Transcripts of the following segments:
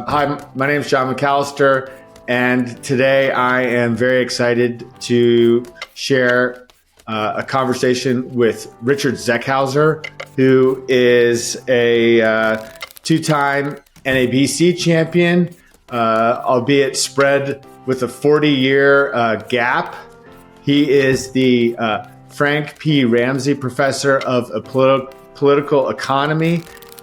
Hi, my name is John McAllister, and today I am very excited to share a conversation with Richard Zeckhauser, who is a two-time NABC champion, albeit spread with a 40-year gap. He is the Frank P. Ramsey Professor of Political Economy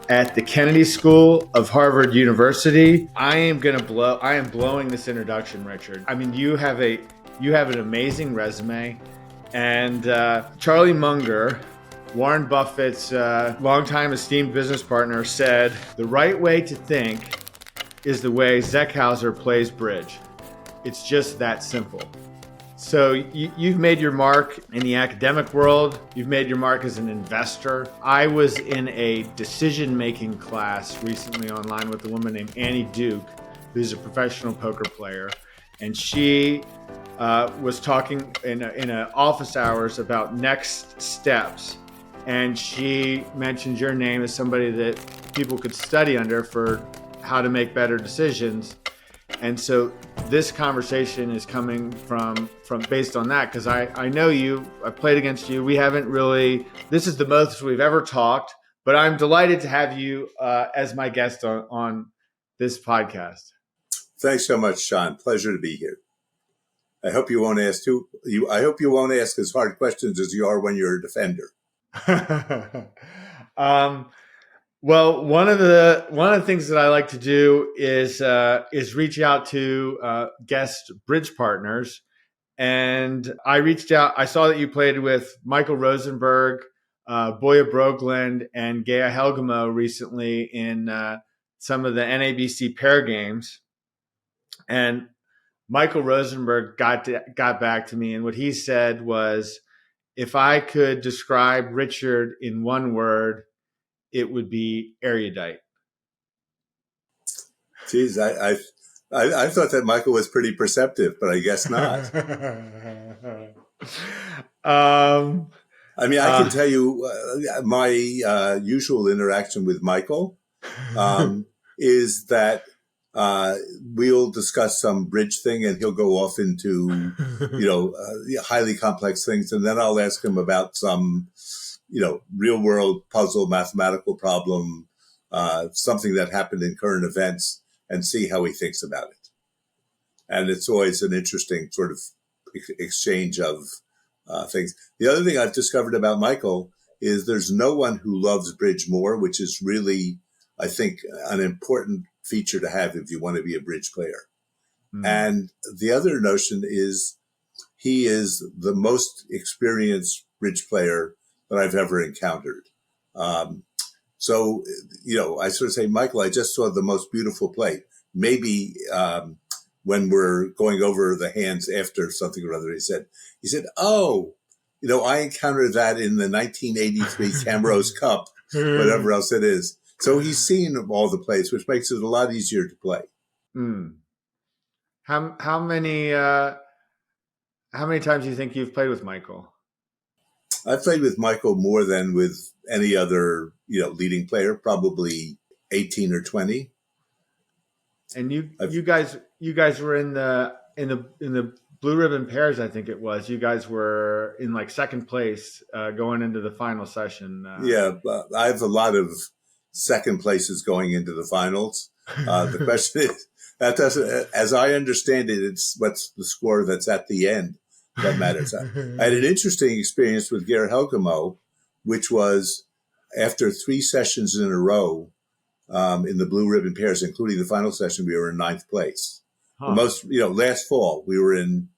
at the Kennedy School of Harvard University. I am blowing this introduction, Richard. I mean, you have an amazing resume, and Charlie Munger, Warren Buffett's longtime esteemed business partner, said the right way to think is the way Zeckhauser plays bridge. It's just that simple. So you've made your mark in the academic world. You've made your mark as an investor. I was in a decision-making class recently online with a woman named Annie Duke, who's a professional poker player. And she was talking in office hours about next steps. And she mentioned your name as somebody that people could study under for how to make better decisions. And so this conversation is coming from based on that, because I know you, I've played against you. We haven't really, this is the most we've ever talked, but I'm delighted to have you as my guest on this podcast. Thanks so much, Sean. Pleasure to be here. I hope you won't ask as hard questions as you are when you're a defender. Well, one of the things that I like to do is reach out to guest bridge partners, and I reached out. I saw that you played with Michael Rosenberg, Boya Broegland, and Gea Helgamo recently in some of the NABC pair games, and Michael Rosenberg got back to me, and what he said was, if I could describe Richard in one word, it would be erudite. Geez, I thought that Michael was pretty perceptive, but I guess not. I mean, I can tell you my usual interaction with Michael is that we'll discuss some bridge thing, and he'll go off into highly complex things, and then I'll ask him about some real world puzzle, mathematical problem, something that happened in current events, and see how he thinks about it. And it's always an interesting sort of exchange of things. The other thing I've discovered about Michael is there's no one who loves bridge more, which is really, I think, an important feature to have if you want to be a bridge player. Mm. And the other notion is he is the most experienced bridge player that I've ever encountered. So, I sort of say, Michael, I just saw the most beautiful play. Maybe when we're going over the hands after something or other, he said, oh, I encountered that in the 1983 Camrose Cup, whatever else it is. So he's seen all the plays, which makes it a lot easier to play. Mm. How many times do you think you've played with Michael? I've played with Michael more than with any other, leading player, probably 18 or 20. And you guys were in the Blue Ribbon Pairs, I think it was. You guys were in like second place going into the final session. Yeah, I have a lot of second places going into the finals. The question is, that doesn't, as I understand it, it's what's the score that's at the end that matters. I had an interesting experience with Gea Helgamo, which was after 3 sessions in a row in the Blue Ribbon Pairs, including the final session, we were in 9th place. Huh. The most, last fall, we were in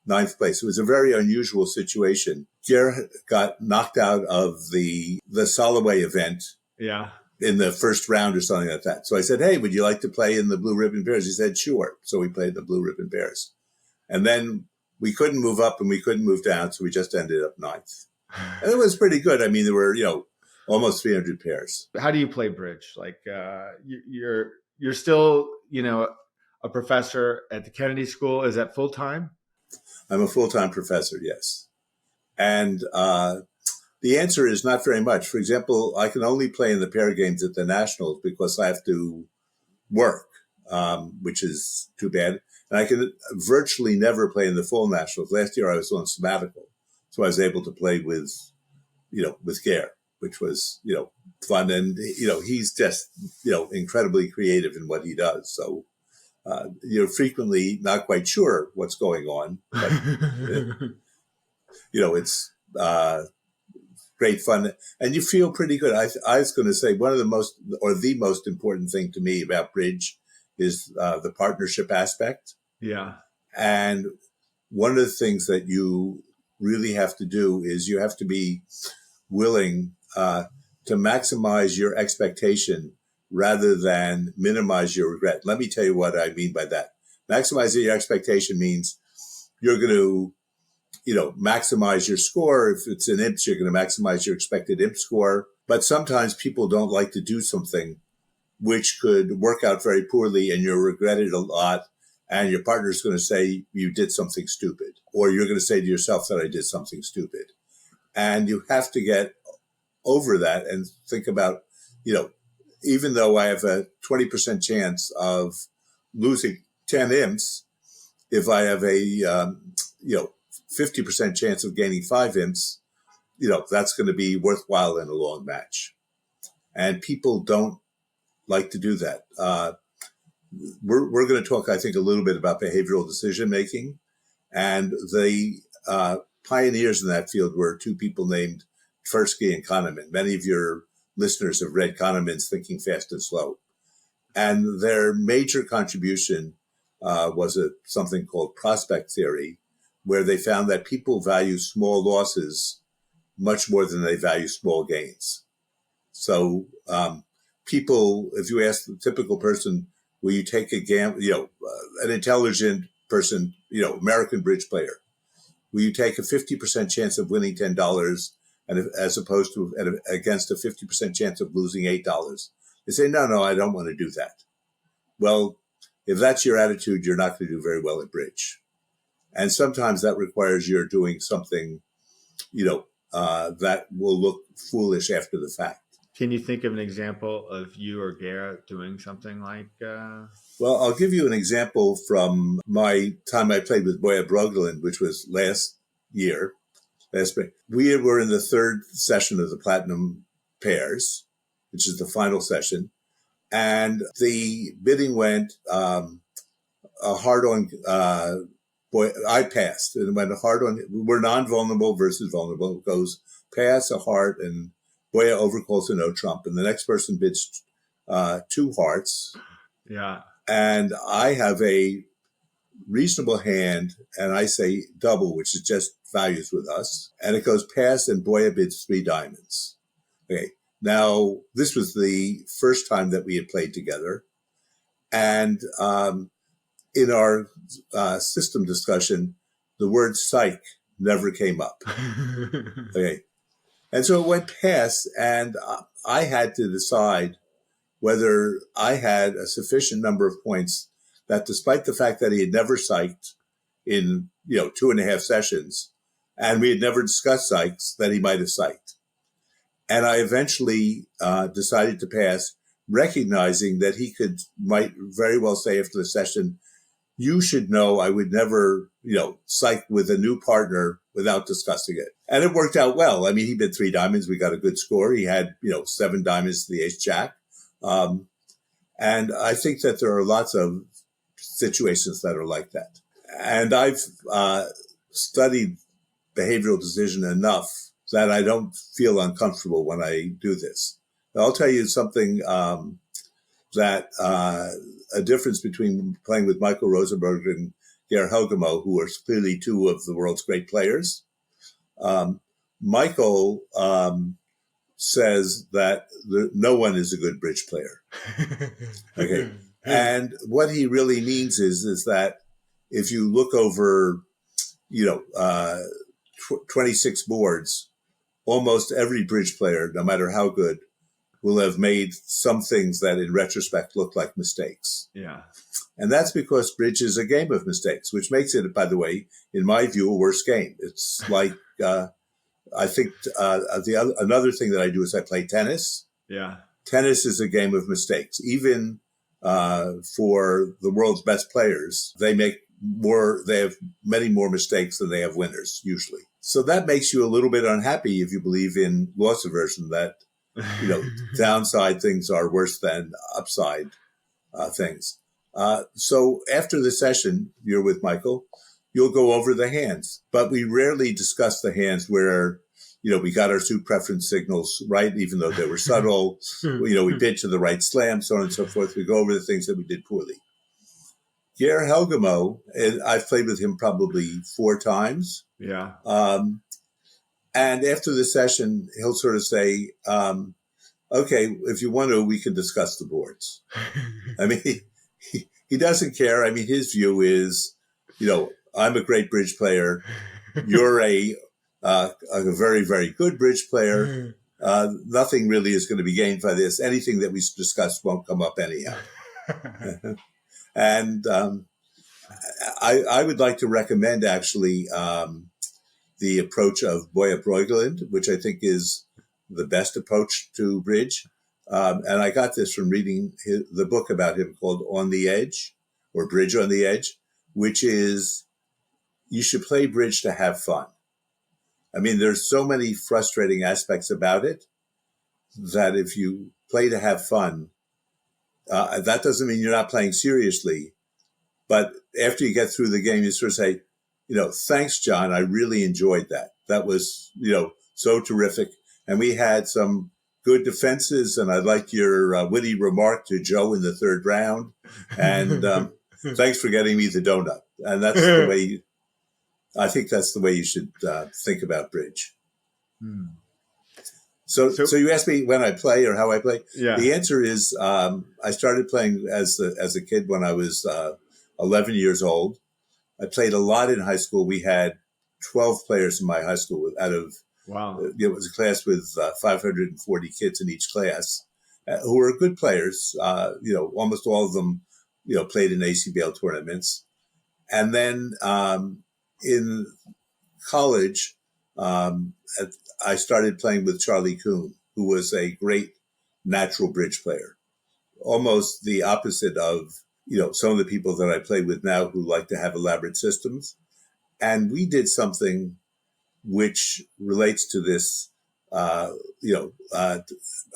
9th place. It was a very unusual situation. Gea got knocked out of the Soloway event. Yeah. In the first round or something like that. So I said, hey, would you like to play in the Blue Ribbon Pairs? He said, sure. So we played the Blue Ribbon Pairs. And then we couldn't move up and we couldn't move down, so we just ended up 9th. And it was pretty good. I mean, there were, almost 300 pairs. How do you play bridge? Like, you're still, a professor at the Kennedy School. Is that full time? I'm a full-time professor, yes. And the answer is not very much. For example, I can only play in the pair games at the Nationals because I have to work. which is too bad. And I can virtually never play in the full nationals. Last year I was on sabbatical, so I was able to play with Gare, which was, fun. And, he's just, incredibly creative in what he does. So, you're frequently not quite sure what's going on, but, it's, great fun, and you feel pretty good. I was going to say the most important thing to me about bridge is the partnership aspect. Yeah. And one of the things that you really have to do is you have to be willing to maximize your expectation rather than minimize your regret. Let me tell you what I mean by that. Maximizing your expectation means you're going to maximize your score. If it's an imps, you're going to maximize your expected imp score. But sometimes people don't like to do something which could work out very poorly and you'll regret it a lot. And your partner's going to say you did something stupid, or you're going to say to yourself that I did something stupid. And you have to get over that and think about, even though I have a 20% chance of losing 10 imps, if I have a, 50% chance of gaining 5 imps, that's going to be worthwhile in a long match. And people don't like to do that. We're going to talk, I think, a little bit about behavioral decision making. And the pioneers in that field were two people named Tversky and Kahneman. Many of your listeners have read Kahneman's Thinking Fast and Slow. And their major contribution was something called prospect theory, where they found that people value small losses much more than they value small gains. So people, if you ask the typical person, will you take a gamble, an intelligent person, American bridge player, will you take a 50% chance of winning $10 as opposed to against a 50% chance of losing $8? They say, no, I don't want to do that. Well, if that's your attitude, you're not going to do very well at bridge. And sometimes that requires you're doing something, that will look foolish after the fact. Can you think of an example of you or Garrett doing something like? Well, I'll give you an example from my time I played with Boya Brogdalin, which was last spring. We were in the third session of the Platinum Pairs, which is the final session. And the bidding went hard on Boy. I passed, and it went hard on. We're non-vulnerable versus vulnerable. It goes pass, a heart, and Boya overcalls a no trump. And the next person bids 2 hearts. Yeah. And I have a reasonable hand, and I say double, which is just values with us. And it goes pass, and Boya bids 3 diamonds. Okay. Now, this was the first time that we had played together. And in our system discussion, the word psych never came up. Okay. And so it went past, and I had to decide whether I had a sufficient number of points that, despite the fact that he had never psyched in 2.5 sessions, and we had never discussed psychs, that he might have psyched. And I eventually decided to pass, recognizing that he might very well say after the session, you should know I would never, psych with a new partner without discussing it. And it worked out well. I mean, he bid 3 diamonds. We got a good score. He had, 7 diamonds to the ace jack. And I think that there are lots of situations that are like that. And I've studied behavioral decision enough that I don't feel uncomfortable when I do this. I'll tell you something that a difference between playing with Michael Rosenberg and Geir Helgemo, who are clearly 2 of the world's great players. Michael says that no one is a good bridge player. Okay. And what he really means is that if you look over, 26 boards, almost every bridge player, no matter how good, will have made some things that in retrospect look like mistakes. Yeah. And that's because bridge is a game of mistakes, which makes it, by the way, in my view, a worse game. It's like, I think another thing that I do is I play tennis. Yeah. Tennis is a game of mistakes. Even for the world's best players, they have many more mistakes than they have winners, usually. So that makes you a little bit unhappy if you believe in loss aversion, that, downside things are worse than upside things. So after the session, you're with Michael, you'll go over the hands, but we rarely discuss the hands where, we got our suit preference signals right, even though they were subtle. We bid to the right slam, so on and so forth. We go over the things that we did poorly. Geir Helgemo, and I've played with him probably 4 times. Yeah. And after the session, he'll sort of say, okay, if you want to, we can discuss the boards. I mean, he doesn't care. I mean, his view is, I'm a great bridge player. You're a very, very good bridge player. Nothing really is going to be gained by this. Anything that we discuss won't come up anyhow. And I would like to recommend, actually, the approach of Boya Brueggeland, which I think is the best approach to bridge. And I got this from reading the book about him called On the Edge, or Bridge on the Edge, which is, you should play bridge to have fun. I mean, there's so many frustrating aspects about it that if you play to have fun, that doesn't mean you're not playing seriously. But after you get through the game, you sort of say, thanks, John. I really enjoyed that. That was, so terrific. And we had some good defenses. And I liked your witty remark to Joe in the 3rd round. And thanks for getting me the donut. And that's the way, I think that's the way you should think about bridge. So you asked me when I play or how I play. Yeah. The answer is I started playing as a kid when I was 11 years old. I played a lot in high school. We had 12 players in my high school out of, wow. It was a class with 540 kids in each class who were good players. Almost all of them, played in ACBL tournaments. And then in college, I started playing with Charlie Kuhn, who was a great natural bridge player, almost the opposite of, some of the people that I play with now who like to have elaborate systems. And we did something which relates to this,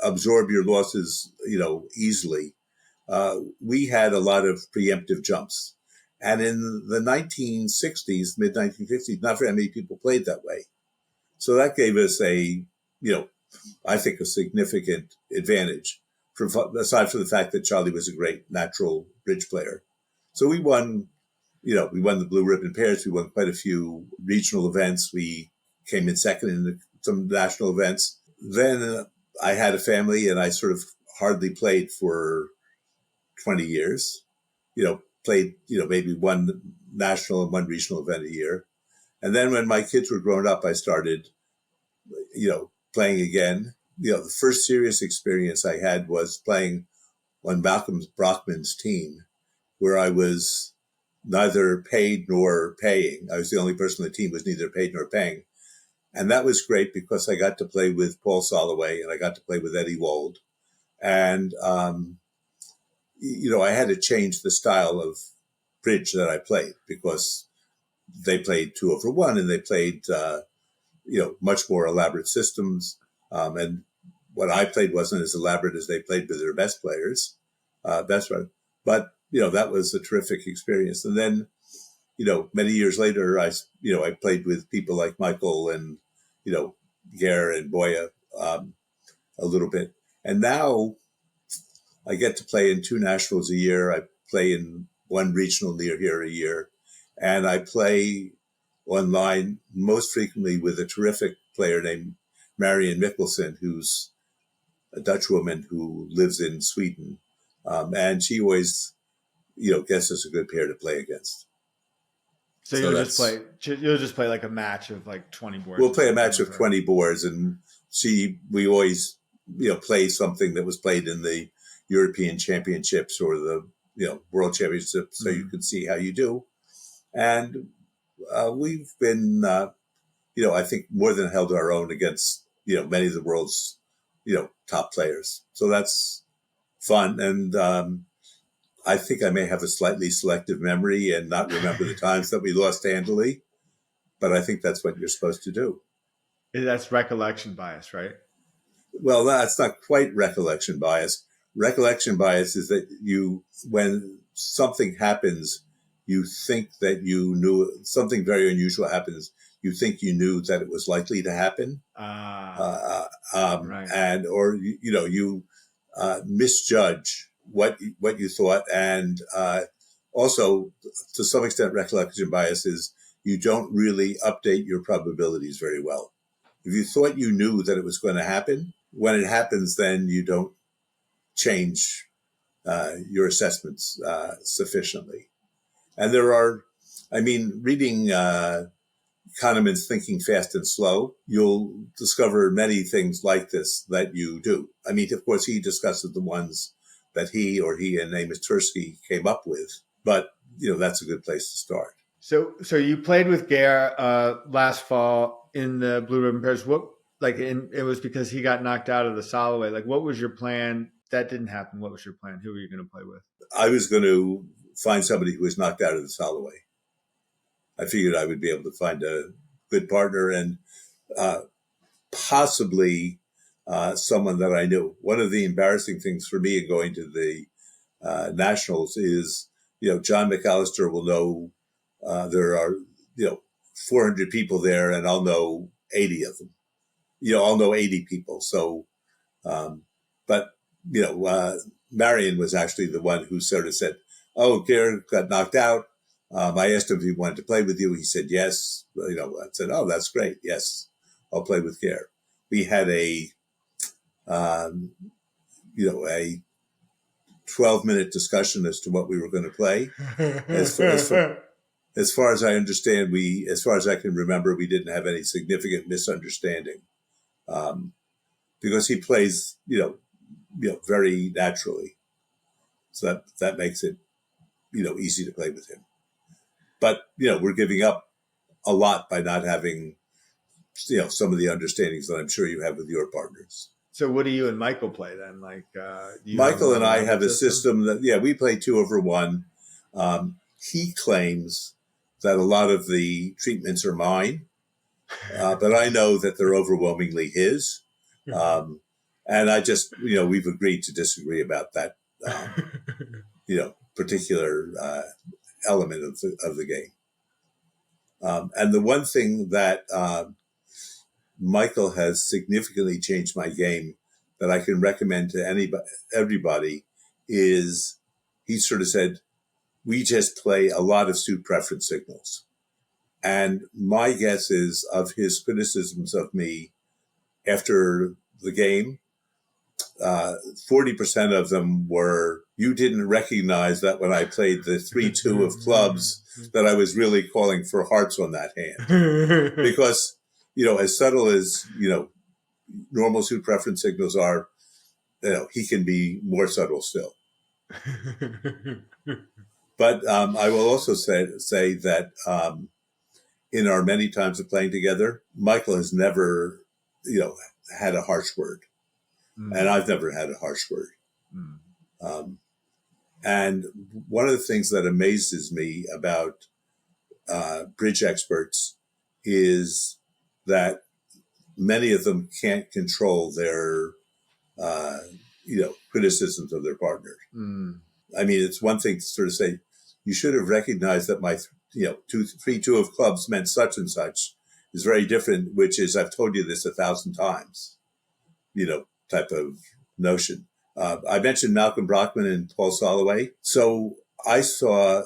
absorb your losses, easily. We had a lot of preemptive jumps. And in the 1960s, mid-1950s, not very many people played that way. So that gave us I think a significant advantage, aside from the fact that Charlie was a great natural bridge player. So we won, we won the Blue Ribbon Pairs. We won quite a few regional events. We came in second in some national events. Then I had a family and I sort of hardly played for 20 years, played, maybe one national and one regional event a year. And then when my kids were grown up, I started, playing again. The first serious experience I had was playing on Malcolm Brockman's team, where I was neither paid nor paying. I was the only person on the team who was neither paid nor paying. And that was great because I got to play with Paul Soloway and I got to play with Eddie Wold. And, I had to change the style of bridge that I played because they played 2-over-1 and they played, much more elaborate systems. And what I played wasn't as elaborate as they played with their best players. That's right. But, that was a terrific experience. And then, many years later, I played with people like Michael and, Geir and Boya, a little bit. And now I get to play in 2 nationals a year. I play in 1 regional near here a year. And I play online most frequently with a terrific player named Marianne Mikkelsen, who's a Dutch woman who lives in Sweden. And she always, gets us a good pair to play against. So you'll just play like a match of like 20 boards. We'll play a match of 20 boards, and we always, play something that was played in the European Championships or the, World Championships, so you can see how you do. And we've been, I think more than held our own against, many of the world's, top players. So that's fun. And I think I may have a slightly selective memory and not remember the times that we lost handily, but I think that's what you're supposed to do. That's recollection bias, right? Well, that's not quite recollection bias. Recollection bias is that when something happens, you think that you knew something very unusual happens. You think you knew that it was likely to happen, Right. and or you misjudge what you thought, and also to some extent, recollection bias is you don't really update your probabilities very well. If you thought you knew that it was going to happen, when it happens, then you don't change your assessments sufficiently. And reading Kahneman's Thinking Fast and Slow, you'll discover many things like this that you do. I mean, of course, he discusses the ones that he and Amos Tversky came up with, but that's a good place to start. So you played with Gare last fall in the Blue Ribbon Pairs. It was because he got knocked out of the Soloway. Like, what was your plan? That didn't happen. What was your plan? Who were you going to play with? I was going to find somebody who was knocked out of the Soloway. I figured I would be able to find a good partner and possibly someone that I knew. One of the embarrassing things for me in going to the Nationals is, John McAllister will know there are, 400 people there, and I'll know 80 of them. I'll know 80 people. So, but Marion was actually the one who sort of said, "Oh, Gare got knocked out." I asked him if he wanted to play with you. He said yes. I said, "Oh, that's great. Yes, I'll play with Gare." We had a 12-minute discussion as to what we were going to play. As far as I understand, as far as I can remember, we didn't have any significant misunderstanding, because he plays, very naturally. So that makes it, easy to play with him. But, we're giving up a lot by not having, some of the understandings that I'm sure you have with your partners. So what do you and Michael play then? Like, Michael and I have a system that, we play 2-over-1. He claims that a lot of the treatments are mine, but I know that they're overwhelmingly his. And I just, we've agreed to disagree about that, particular element of the game. And the one thing that Michael has significantly changed my game that I can recommend to everybody is he sort of said, we just play a lot of suit preference signals. And my guess is of his criticisms of me after the game, 40% of them were, you didn't recognize that when I played the 3-2 of clubs that I was really calling for hearts on that hand. Because, as subtle as, normal suit preference signals are, he can be more subtle still. But I will also say that in our many times of playing together, Michael has never, had a harsh word. And I've never had a harsh word. And one of the things that amazes me about bridge experts is that many of them can't control their, criticisms of their partners. I mean, it's one thing to sort of say, you should have recognized that my, 3-2 of clubs meant such and such is very different, which is, I've told you this 1,000 times, type of notion. I mentioned Malcolm Brockman and Paul Soloway. So I saw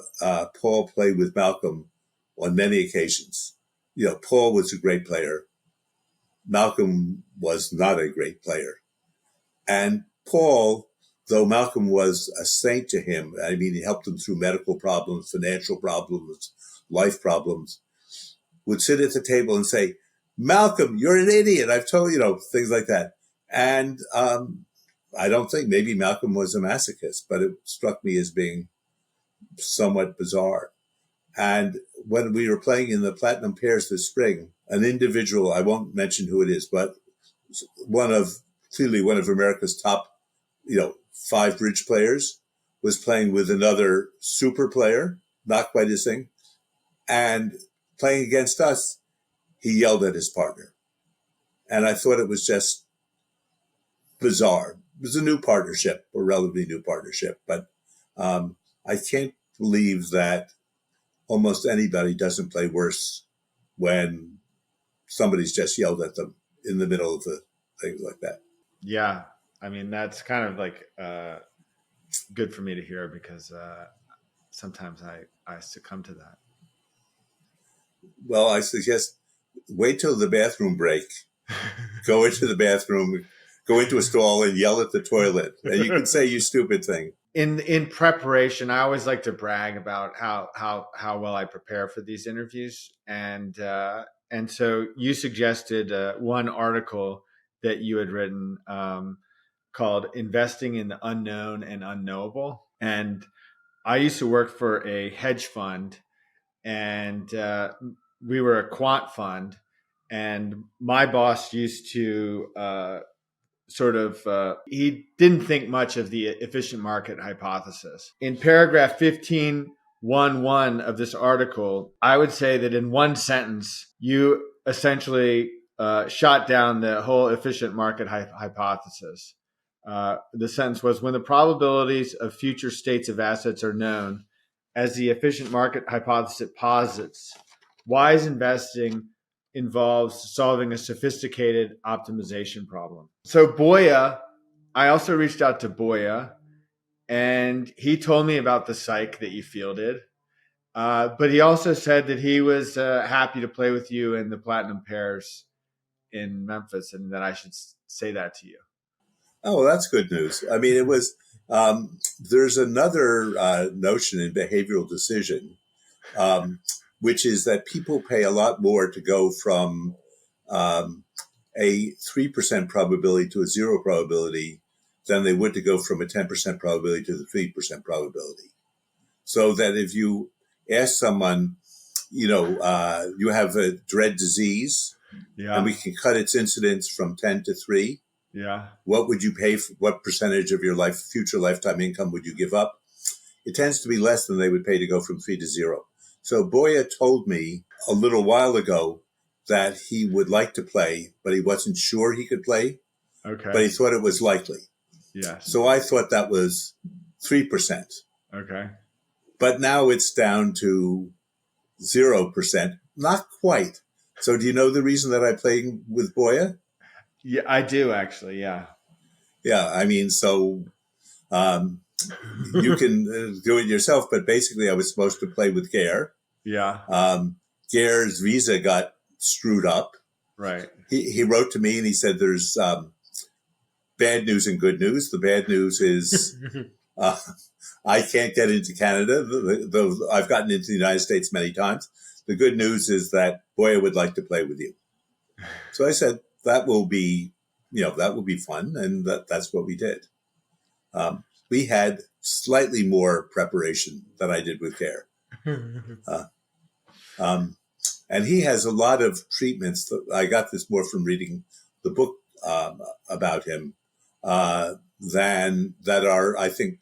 Paul play with Malcolm on many occasions. Paul was a great player. Malcolm was not a great player. And Paul, though Malcolm was a saint to him, I mean, he helped him through medical problems, financial problems, life problems, would sit at the table and say, Malcolm, you're an idiot. I've told you, things like that. And I don't think, maybe Malcolm was a masochist, but it struck me as being somewhat bizarre. And when we were playing in the Platinum Pairs this spring, an individual, I won't mention who it is, but clearly one of America's top, 5 bridge players was playing with another super player, not quite his thing, and playing against us, he yelled at his partner. And I thought it was just bizarre. It was a new partnership, a relatively new partnership, but I can't believe that almost anybody doesn't play worse when somebody's just yelled at them in the middle of a thing like that. Yeah. I mean, that's kind of like good for me to hear because sometimes I succumb to that. Well, I suggest wait till the bathroom break. Go into the bathroom, go into a stall and yell at the toilet. And you can say you stupid thing. In preparation, I always like to brag about how well I prepare for these interviews. And so you suggested one article that you had written called Investing in the Unknown and Unknowable. And I used to work for a hedge fund, and we were a quant fund. And my boss used to he didn't think much of the efficient market hypothesis. In paragraph 15.1.1 of this article, I would say that in one sentence, you essentially shot down the whole efficient market hypothesis. The sentence was, when the probabilities of future states of assets are known, as the efficient market hypothesis posits, wise investing involves solving a sophisticated optimization problem. So Boya, I also reached out to Boya, and he told me about the psych that you fielded. But he also said that he was happy to play with you in the Platinum Pairs in Memphis, and that I should say that to you. Oh, well, that's good news. I mean, it was, there's another notion in behavioral decision, which is that people pay a lot more to go from a 3% probability to a 0 probability than they would to go from a 10% probability to the 3% probability. So that if you ask someone, you have a dread disease, and we can cut its incidence from 10 to 3. Yeah. What would you pay for? What percentage of your future lifetime income would you give up? It tends to be less than they would pay to go from 3 to 0. So Boya told me a little while ago that he would like to play, but he wasn't sure he could play. Okay. But he thought it was likely. Yes. So I thought that was 3%. Okay. But now it's down to 0%. Not quite. So do you know the reason that I played with Boya? Yeah, I do actually. Yeah. Yeah. I mean, so you can do it yourself, but basically I was supposed to play with Gare. Yeah. Gare's visa got screwed up. Right. He wrote to me and he said there's bad news and good news. The bad news is I can't get into Canada, though I've gotten into the United States many times. The good news is that Boya would like to play with you. So I said, that will be fun. And that's what we did. We had slightly more preparation than I did with Gare. And he has a lot of treatments. I got this more from reading the book about him than that are, I think,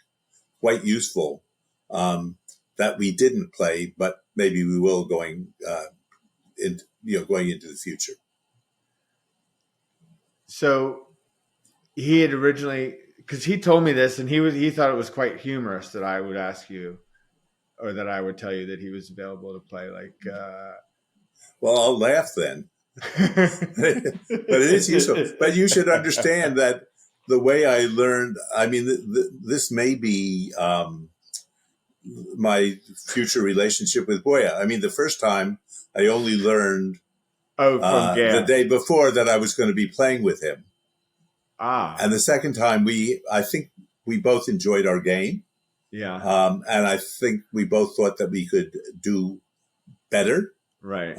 quite useful that we didn't play, but maybe we will going into the future. So he had originally, because he told me this, and he thought it was quite humorous that I would ask you, or that I would tell you that he was available to play. Well, I'll laugh then. But it is useful. But you should understand that the way I learned, I mean, this may be my future relationship with Boya. I mean, the first time I only learned the day before that I was going to be playing with him. And the second time I think we both enjoyed our game. Yeah. And I think we both thought that we could do better. Right.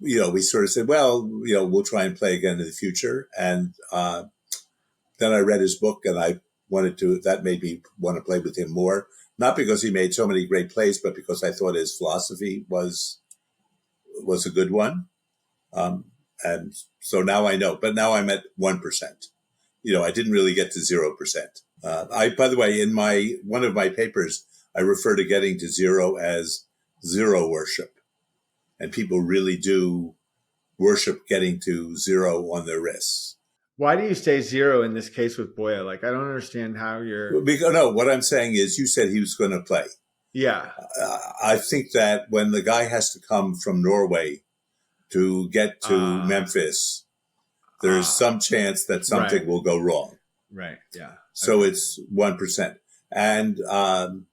We sort of said, well, we'll try and play again in the future. And then I read his book and that made me want to play with him more. Not because he made so many great plays, but because I thought his philosophy was a good one. And so now I know, but now I'm at 1%. I didn't really get to 0%. By the way, in one of my papers, I refer to getting to zero as zero worship. And people really do worship getting to zero on their wrists. Why do you say zero in this case with Boya? Like, I don't understand how you're... No, what I'm saying is you said he was going to play. Yeah. I think that when the guy has to come from Norway to get to Memphis, there's some chance that something will go wrong. Right, yeah. So it's 1%. And, I'm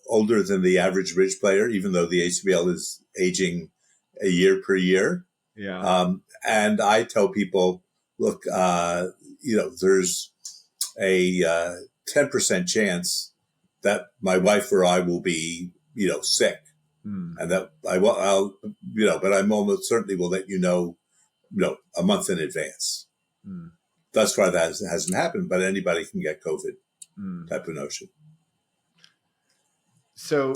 older than the average bridge player, even though the ACBL is aging a year per year. Yeah. And I tell people, look, there's a 10% chance that my wife or I will be, sick. And that I'll, but I'm almost certainly will let you know, a month in advance. Thus far, that hasn't happened, but anybody can get COVID type of notion. So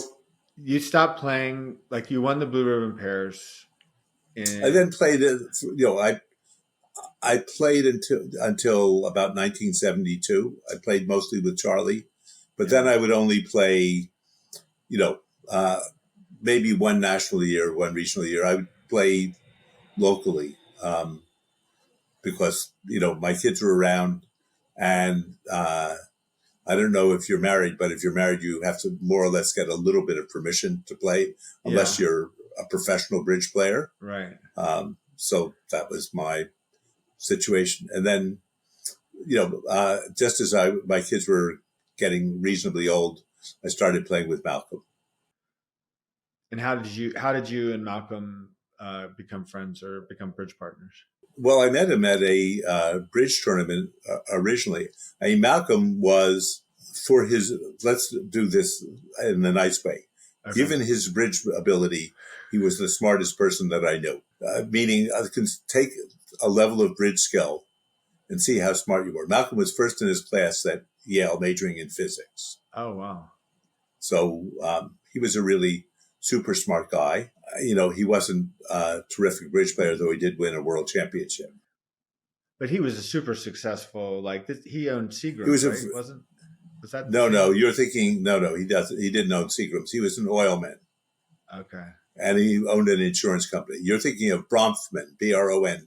you stopped playing, like you won the Blue Ribbon Pairs. I then played, I played until about 1972. I played mostly with Charlie, but then I would only play, maybe one national year, one regional year. I would play locally because, my kids were around, and I don't know if you're married, but if you're married, you have to more or less get a little bit of permission to play unless you're a professional bridge player. Right. So that was my situation. And then, just as my kids were getting reasonably old, I started playing with Malcolm. And how did you and Malcolm become friends or become bridge partners? Well, I met him at a bridge tournament originally. I mean, Malcolm was, for his, let's do this in a nice way. Okay. Given his bridge ability, he was the smartest person that I knew. Meaning, I can take a level of bridge skill and see how smart you were. Malcolm was first in his class at Yale, majoring in physics. Oh, wow. So he was a really super smart guy. He wasn't a terrific bridge player, though he did win a world championship. But he was a super successful, he owned Seagram's, right? Was that? No, you're thinking, no, he doesn't. He didn't own Seagram's. He was an oilman. Okay. And he owned an insurance company. You're thinking of Bronfman, Bronfman.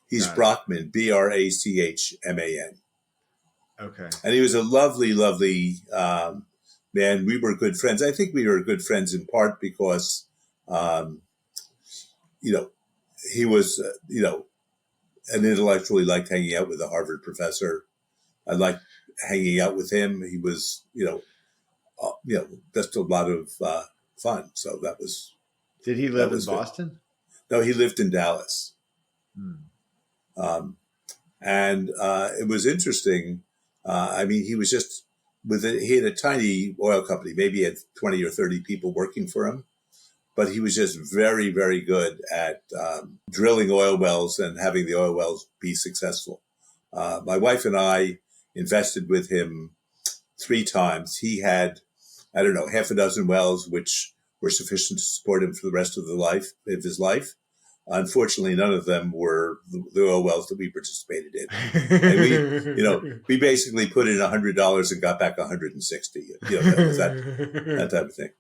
He's Brockman, Brachman. Okay. And he was a lovely, lovely man. We were good friends. I think we were good friends in part because, he was, an intellectually liked hanging out with a Harvard professor. I liked hanging out with him. He was, just a lot of fun. So that was. Did he live in Boston? Good. No, he lived in Dallas. And it was interesting. He was just he had a tiny oil company. Maybe he had 20 or 30 people working for him, but he was just very, very good at drilling oil wells and having the oil wells be successful. My wife and I invested with him 3 times. He had, half a dozen wells, which were sufficient to support him for the rest of his life. Unfortunately, none of them were the oil wells that we participated in. And we basically put in $100 and got back $160. That type of thing.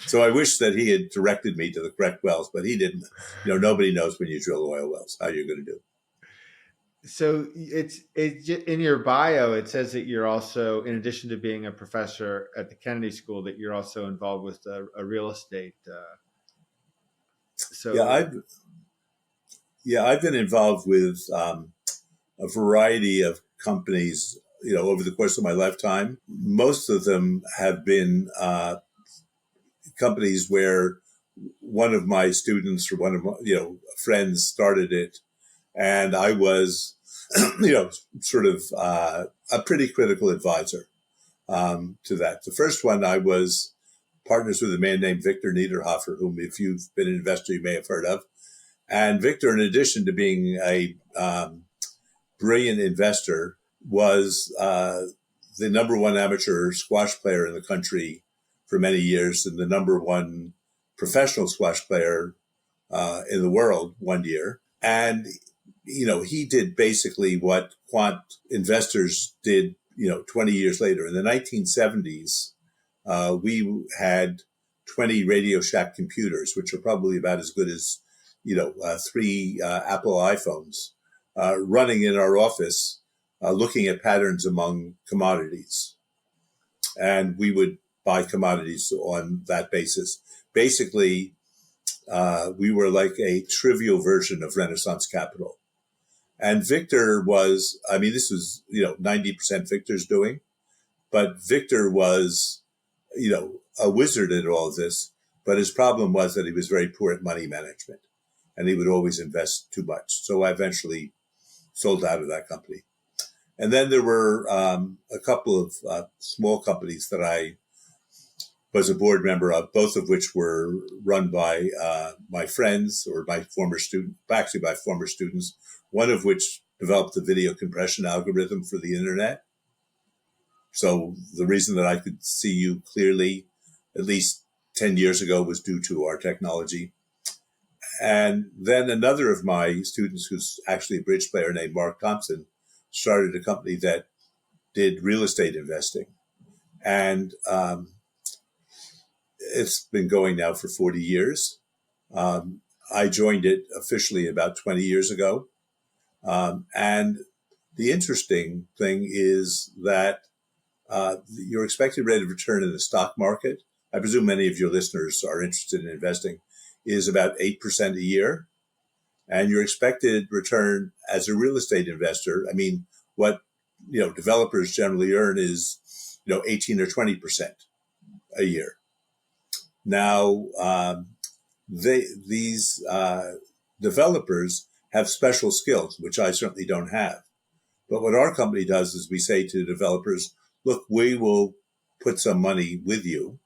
So I wish that he had directed me to the correct wells, but he didn't. Nobody knows when you drill oil wells how you're going to do. So it's in your bio. It says that you're also, in addition to being a professor at the Kennedy School, that you're also involved with a real estate. I've been involved with a variety of companies, over the course of my lifetime. Most of them have been companies where one of my students or one of my friends started it, and I was sort of a pretty critical advisor to that. The first one, I was partners with a man named Victor Niederhofer, whom, if you've been an investor, you may have heard of. And Victor, in addition to being a brilliant investor, was the number one amateur squash player in the country for many years and the number one professional squash player in the world one year. And, he did basically what quant investors did, 20 years later. In the 1970s, we had 20 Radio Shack computers, which are probably about as good as, three Apple iPhones, running in our office, looking at patterns among commodities. And we would buy commodities on that basis. Basically, we were like a trivial version of Renaissance Capital. And Victor was, this was, 90% Victor's doing, but Victor was, a wizard at all of this. But his problem was that he was very poor at money management and he would always invest too much. So I eventually sold out of that company. And then there were a couple of small companies that I was a board member of, both of which were run by my friends or my former students, one of which developed the video compression algorithm for the internet. So the reason that I could see you clearly, at least 10 years ago, was due to our technology. And then another of my students, who's actually a bridge player named Mark Thompson, started a company that did real estate investing. And it's been going now for 40 years. I joined it officially about 20 years ago. And the interesting thing is that your expected rate of return in the stock market, I presume many of your listeners are interested in investing, is about 8% a year. And your expected return as a real estate investor, what, developers generally earn is, 18 or 20% a year. Now, these developers have special skills, which I certainly don't have. But what our company does is we say to developers, look, we will put some money with you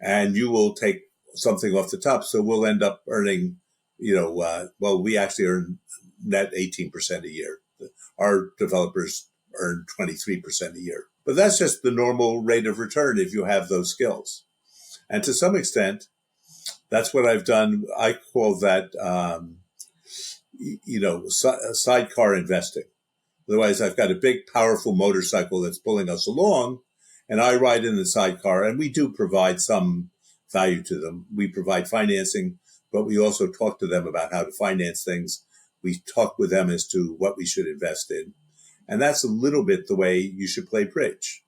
and you will take something off the top. So we'll end up earning, we actually earn net 18% a year. Our developers earn 23% a year. But that's just the normal rate of return if you have those skills. And to some extent, that's what I've done. I call that, sidecar investing. Otherwise, I've got a big, powerful motorcycle that's pulling us along, and I ride in the sidecar, and we do provide some value to them. We provide financing, but we also talk to them about how to finance things. We talk with them as to what we should invest in. And that's a little bit the way you should play bridge.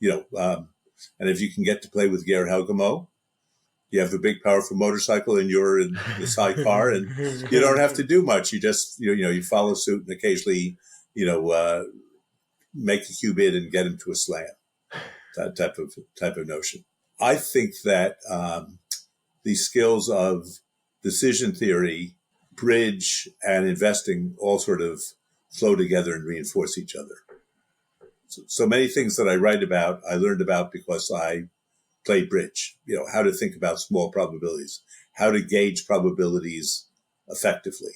And if you can get to play with Geir Helgemo, you have a big, powerful motorcycle and you're in the sidecar and you don't have to do much. You just, you follow suit and occasionally, make a cue bid and get into a slam. That type of notion. I think that the skills of decision theory, bridge, and investing all sort of flow together and reinforce each other. So many things that I write about, I learned about because I played bridge. How to think about small probabilities, how to gauge probabilities effectively.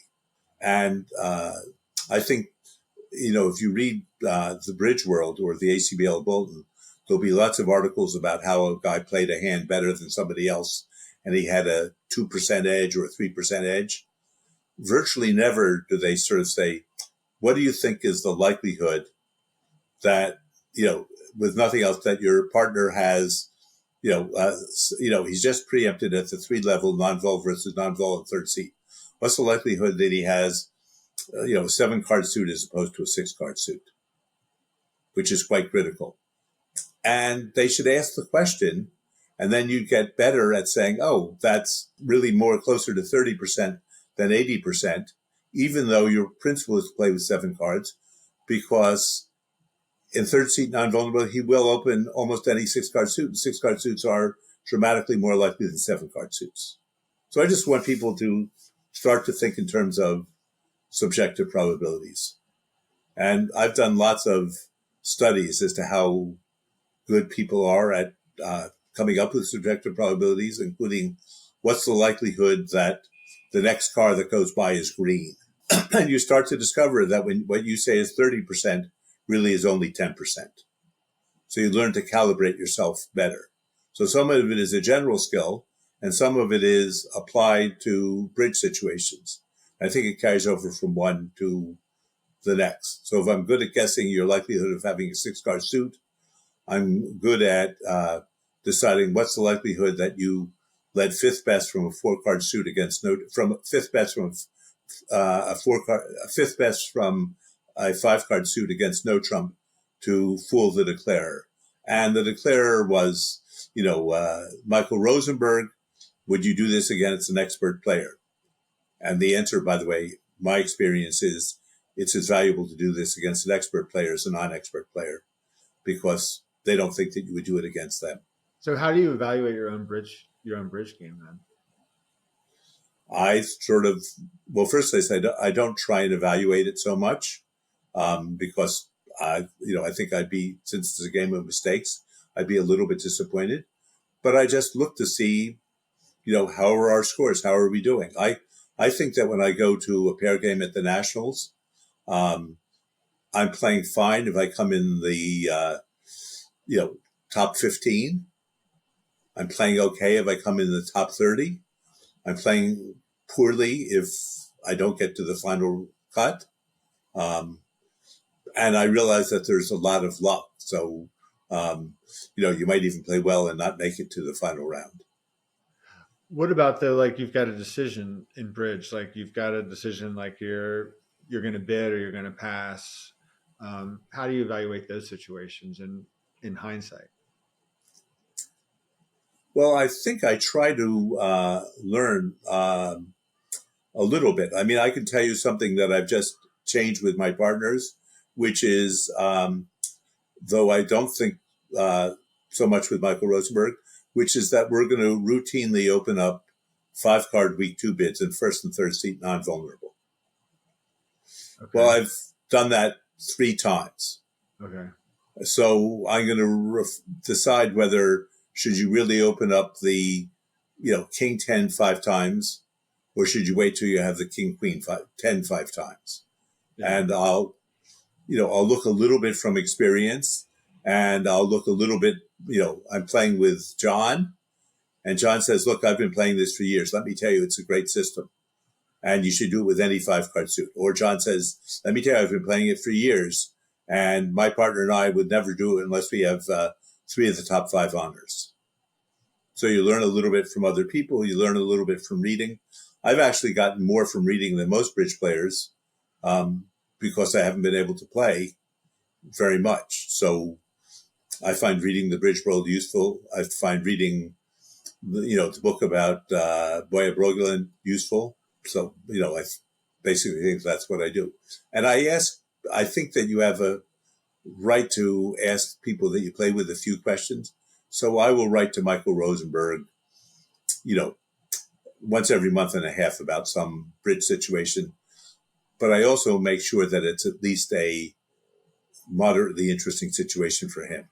And I think, if you read the Bridge World or the ACBL Bulletin, there'll be lots of articles about how a guy played a hand better than somebody else and he had a 2% edge or a 3% edge. Virtually never do they sort of say, what do you think is the likelihood that, with nothing else, that your partner has, he's just preempted at the 3-level non-vol versus non-vol in third seat. What's the likelihood that he has, a 7-card suit as opposed to a 6-card suit, which is quite critical. And they should ask the question, and then you get better at saying, oh, that's really more closer to 30% than 80%, even though your principle is to play with 7 cards, because in third seat non-vulnerable, he will open almost any 6-card suit, and 6-card suits are dramatically more likely than 7-card suits. So I just want people to start to think in terms of subjective probabilities. And I've done lots of studies as to how good people are at coming up with subjective probabilities, including what's the likelihood that the next car that goes by is green. And you start to discover that when what you say is 30% really is only 10%. So you learn to calibrate yourself better. So some of it is a general skill, and some of it is applied to bridge situations. I think it carries over from one to the next. So if I'm good at guessing your likelihood of having a 6-card suit, I'm good at deciding what's the likelihood that you led fifth best from a 4-card suit against fifth best from fifth best from a 5-card suit against no trump to fool the declarer. And the declarer was, Michael Rosenberg. Would you do this against an expert player? And the answer, by the way, my experience is it's as valuable to do this against an expert player as a non-expert player, because they don't think that you would do it against them. So how do you evaluate your own bridge game then? I first I said I don't try and evaluate it so much, because I think since it's a game of mistakes, I'd be a little bit disappointed. But I just look to see, how are our scores? How are we doing? I think that when I go to a pair game at the Nationals, I'm playing fine if I come in the, top 15. I'm playing okay if I come in the top 30. I'm playing poorly if I don't get to the final cut. And I realize that there's a lot of luck. So, you might even play well and not make it to the final round. What about you've got a decision in bridge, like you've got a decision like you're going to bid or you're going to pass. How do you evaluate those situations in hindsight? Well, I think I try to learn a little bit. I mean, I can tell you something that I've just changed with my partners, which is, though I don't think so much with Michael Rosenberg, which is that we're going to routinely open up 5-card week 2 bids in first and third seat non-vulnerable. Okay. Well, I've done that 3 times. Okay. So I'm going to decide whether should you really open up the, King 10 5 times, or should you wait till you have the King Queen 10 5 times? Yeah. And I'll look a little bit from experience, and I'll look a little bit, I'm playing with John, and John says, look, I've been playing this for years. Let me tell you, it's a great system, and you should do it with any 5-card suit. Or John says, let me tell you, I've been playing it for years, and my partner and I would never do it unless we have 3 of the top 5 honors. So you learn a little bit from other people. You learn a little bit from reading. I've actually gotten more from reading than most bridge players, because I haven't been able to play very much. So I find reading the bridge world useful. I find reading, the book about Boya Brogulin useful. So, I basically think that's what I do. And I think that you have a right to ask people that you play with a few questions. So I will write to Michael Rosenberg, once every month and a half about some bridge situation. But I also make sure that it's at least a moderately interesting situation for him,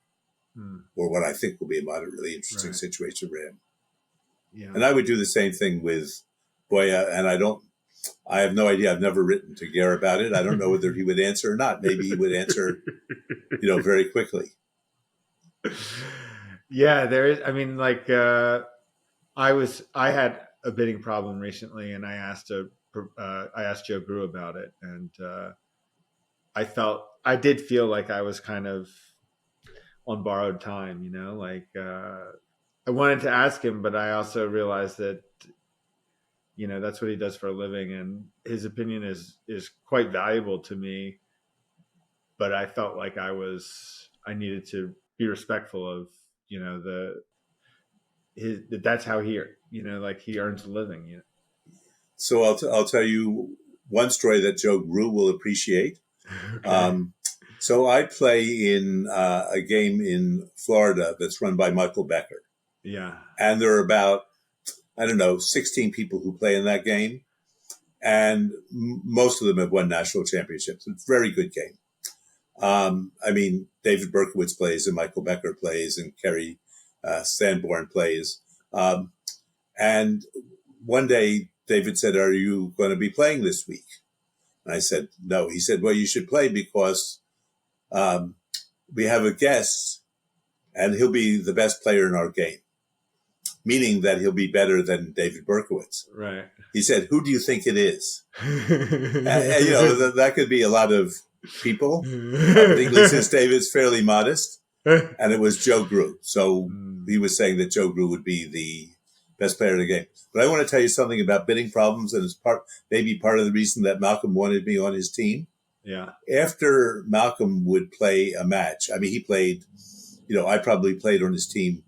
or what I think will be a moderately interesting situation for him. Yeah. And I would do the same thing with Boya, and I have no idea. I've never written to Gare about it. I don't know whether he would answer or not. Maybe he would answer, very quickly. Yeah, there is. I mean, I had a bidding problem recently, and I asked Joe Grew about it, and I did feel like I was kind of on borrowed time, I wanted to ask him, but I also realized that, that's what he does for a living, and his opinion is quite valuable to me. But I felt like I needed to be respectful of, that's how he earns a living. So I'll tell you one story that Joe Grew will appreciate. Okay. So I play in a game in Florida that's run by Michael Becker. Yeah. And there are about, 16 people who play in that game. And most of them have won national championships. It's a very good game. David Berkowitz plays and Michael Becker plays and Kerry Sanborn plays. And one day David said, are you going to be playing this week? And I said, no. He said, well, you should play because we have a guest and he'll be the best player in our game. meaning that he'll be better than David Berkowitz. Right. He said, "Who do you think it is?" And, you know, that could be a lot of people, particularly since David's fairly modest. And it was Joe Grew. So he was saying that Joe Grew would be the best player in the game. But I want to tell you something about bidding problems, and it's maybe part of the reason that Malcolm wanted me on his team. Yeah. After Malcolm would play a match, I mean, he played, you know, I probably played on his team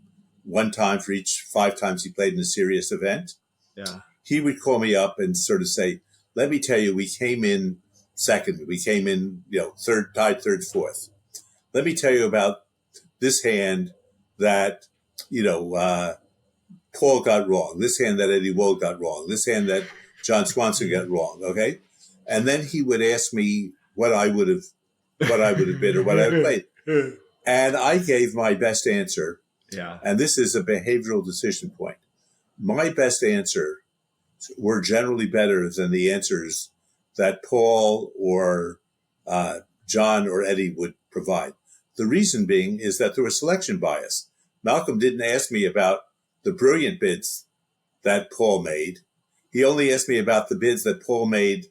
one time for each 5 times he played in a serious event. Yeah. He would call me up and sort of say, "Let me tell you, we came in second. We came in, you know, tied third, fourth. Let me tell you about this hand that, you know, Paul got wrong. This hand that Eddie Wold got wrong. This hand that John Swanson got wrong." Okay. And then he would ask me what I would have bid or what I would played. And I gave my best answer. Yeah. And this is a behavioral decision point. My best answer were generally better than the answers that Paul or John or Eddie would provide. The reason being is that there was selection bias. Malcolm didn't ask me about the brilliant bids that Paul made. He only asked me about the bids that Paul made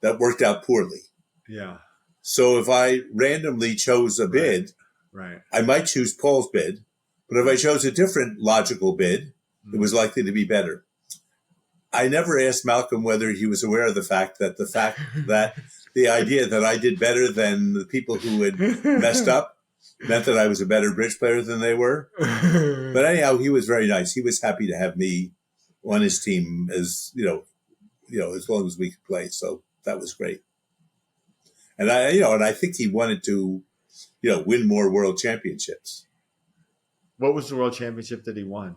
that worked out poorly. Yeah. So if I randomly chose a bid, right, I might choose Paul's bid. But if I chose a different logical bid, it was likely to be better. I never asked Malcolm whether he was aware of the fact that the idea that I did better than the people who had messed up meant that I was a better bridge player than they were. But anyhow, he was very nice. He was happy to have me on his team as as long as we could play. So that was great. And I think he wanted to, win more world championships. What was the world championship that he won?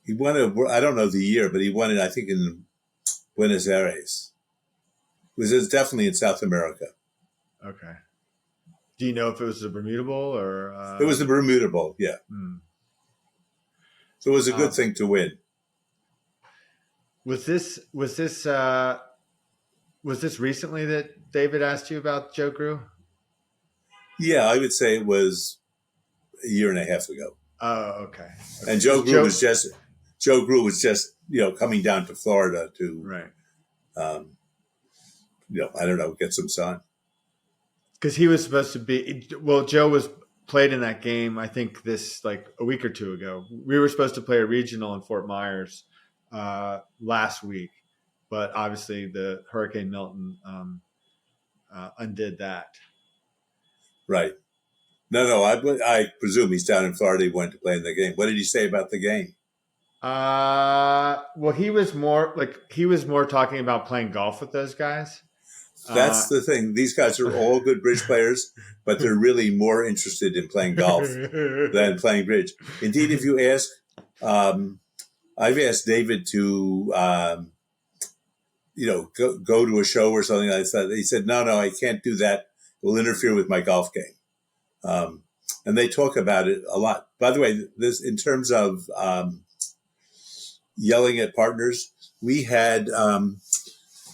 He won I don't know the year, but he won it, I think, in Buenos Aires. It was definitely in South America. Okay. Do you know if it was the Bermuda Bowl or? It was the Bermuda Bowl, yeah. So it was a good thing to win. Was this recently that David asked you about Joe Grew? Yeah, I would say it was a year and a half ago. Oh, okay. And Joe Grew was just coming down to Florida to right. I don't know, get some sun. Because he was supposed to be. Well, Joe was played in that game. I think like a week or two ago. We were supposed to play a regional in Fort Myers last week, but obviously the Hurricane Milton undid that. Right. No. I presume he's down in Florida. He wanted to play in the game. What did he say about the game? Well, he was more talking about playing golf with those guys. That's the thing. These guys are all good bridge players, but they're really more interested in playing golf than playing bridge. Indeed, if you ask, I've asked David to, go to a show or something like that. He said, no, I can't do that. It will interfere with my golf game. And they talk about it a lot. By the way, this in terms of yelling at partners, we had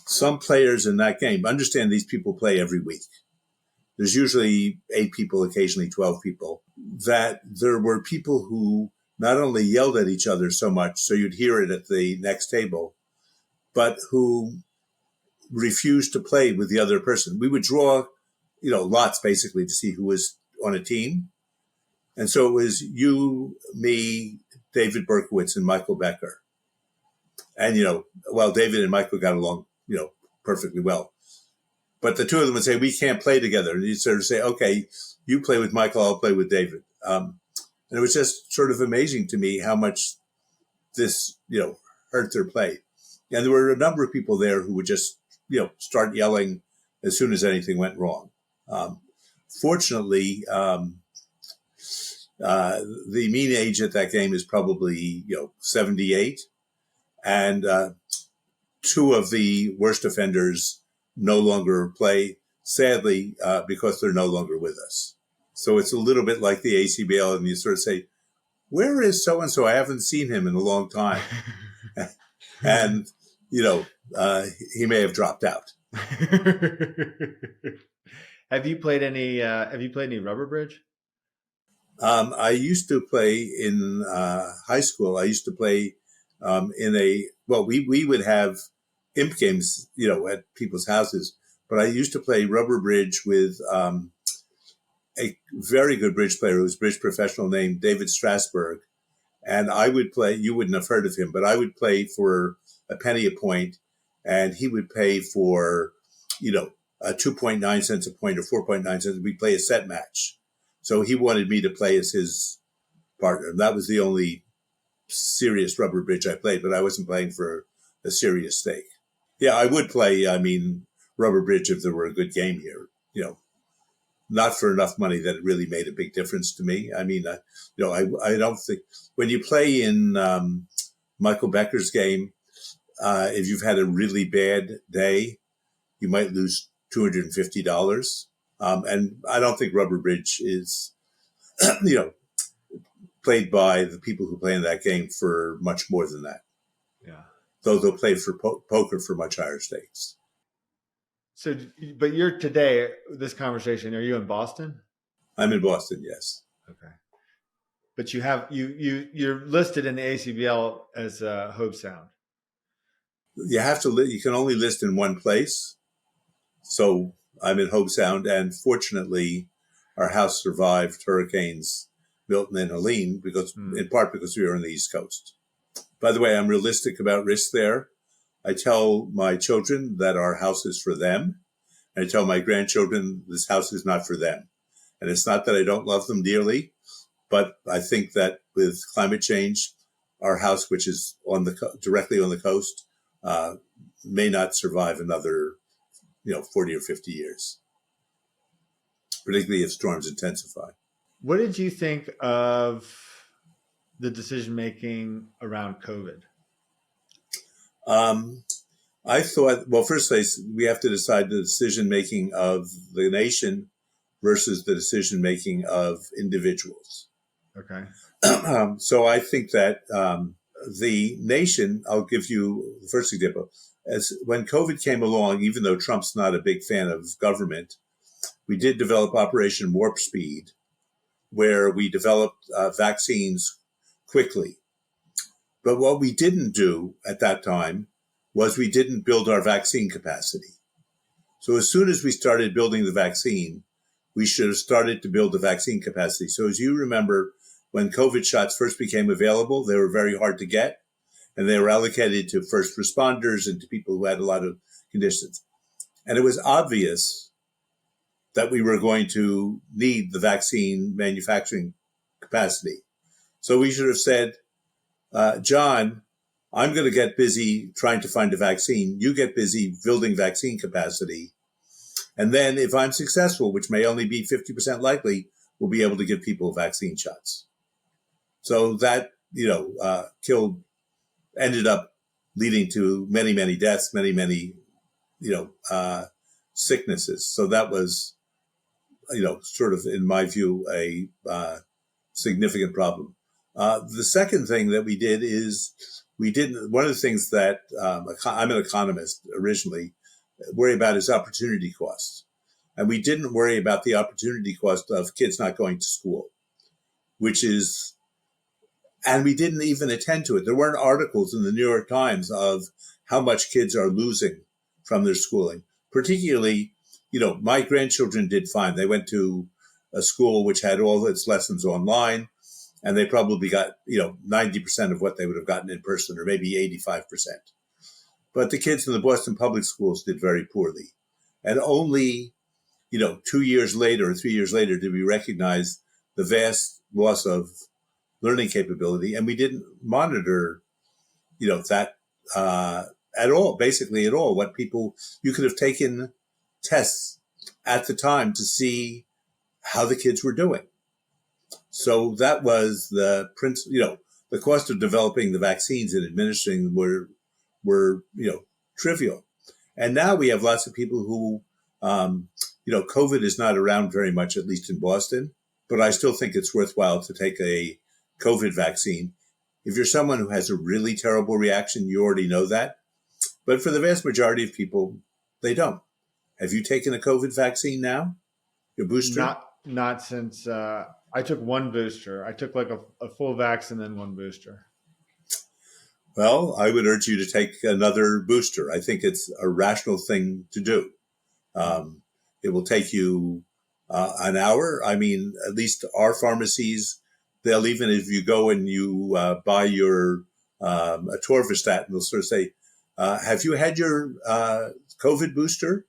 some players in that game. Understand these people play every week. There's usually 8 people, occasionally 12 people. That there were people who not only yelled at each other so much, so you'd hear it at the next table, but who refused to play with the other person. We would draw, lots basically to see who was on a team. And so it was you, me, David Berkowitz, and Michael Becker. And, David and Michael got along, perfectly well. But the two of them would say, we can't play together. And you'd sort of say, okay, you play with Michael, I'll play with David. And it was just sort of amazing to me how much this, hurt their play. And there were a number of people there who would just, start yelling as soon as anything went wrong. Fortunately, the mean age at that game is probably, 78. And 2 of the worst offenders no longer play, sadly, because they're no longer with us. So it's a little bit like the ACBL, and you sort of say, where is so-and-so? I haven't seen him in a long time. And, he may have dropped out. Have you played any rubber bridge? I used to play in high school. I used to play we would have imp games, at people's houses. But I used to play rubber bridge with a very good bridge player who was a bridge professional named David Strasberg. And I would play, you wouldn't have heard of him, but I would play for a penny a point, and he would pay for, 2.9 cents a point or 4.9 cents. We'd play a set match. So he wanted me to play as his partner. That was the only serious rubber bridge I played, but I wasn't playing for a serious stake. Yeah, I would play, rubber bridge if there were a good game here, not for enough money that it really made a big difference to me. I don't think when you play in Michael Becker's game, if you've had a really bad day, you might lose $250. And I don't think rubber bridge is, played by the people who play in that game for much more than that. Yeah. Though they'll play for poker for much higher stakes. So, but you're today, this conversation, are you in Boston? I'm in Boston, yes. Okay. But you have, you're listed in the ACBL as Hobe Sound. You can only list in one place. So I'm in Hobe Sound, and fortunately our house survived hurricanes Milton and Helene in part because we were on the East Coast. By the way, I'm realistic about risk there. I tell my children that our house is for them. And I tell my grandchildren this house is not for them. And it's not that I don't love them dearly, but I think that with climate change, our house, which is directly on the coast, may not survive another, 40 or 50 years, particularly if storms intensify. What did you think of the decision-making around COVID? I thought, well, first we have to decide the decision-making of the nation versus the decision-making of individuals. Okay. So I think that the nation, I'll give you the first example. When COVID came along, even though Trump's not a big fan of government, we did develop Operation Warp Speed, where we developed vaccines quickly. But what we didn't do at that time was we didn't build our vaccine capacity. So as soon as we started building the vaccine, we should have started to build the vaccine capacity. So as you remember, when COVID shots first became available, they were very hard to get, and they were allocated to first responders and to people who had a lot of conditions. And it was obvious that we were going to need the vaccine manufacturing capacity. So we should have said, John, I'm going to get busy trying to find a vaccine. You get busy building vaccine capacity. And then if I'm successful, which may only be 50% likely, we'll be able to give people vaccine shots. So that, ended up leading to many, many deaths, many, sicknesses. So that was, sort of, in my view, a significant problem. The second thing that we did is one of the things that I'm an economist originally, worry about is opportunity costs. And we didn't worry about the opportunity cost of kids not going to school, and we didn't even attend to it. There weren't articles in the New York Times of how much kids are losing from their schooling. Particularly, my grandchildren did fine. They went to a school which had all its lessons online, and they probably got, 90% of what they would have gotten in person, or maybe 85%. But the kids in the Boston public schools did very poorly. And only, 2 years later or 3 years later did we recognize the vast loss of learning capability. And we didn't monitor, that at all, basically at all. You could have taken tests at the time to see how the kids were doing. So that was the the cost of developing the vaccines and administering them were trivial. And now we have lots of people who, COVID is not around very much, at least in Boston, but I still think it's worthwhile to take a COVID vaccine. If you're someone who has a really terrible reaction, you already know that. But for the vast majority of people, they don't. Have you taken a COVID vaccine now? Your booster? Not since I took one booster. I took like a full vax and then one booster. Well, I would urge you to take another booster. I think it's a rational thing to do. It will take you an hour. I mean, at least our pharmacies, they'll even if you go and you buy your atorvastatin, they'll sort of say, have you had your COVID booster?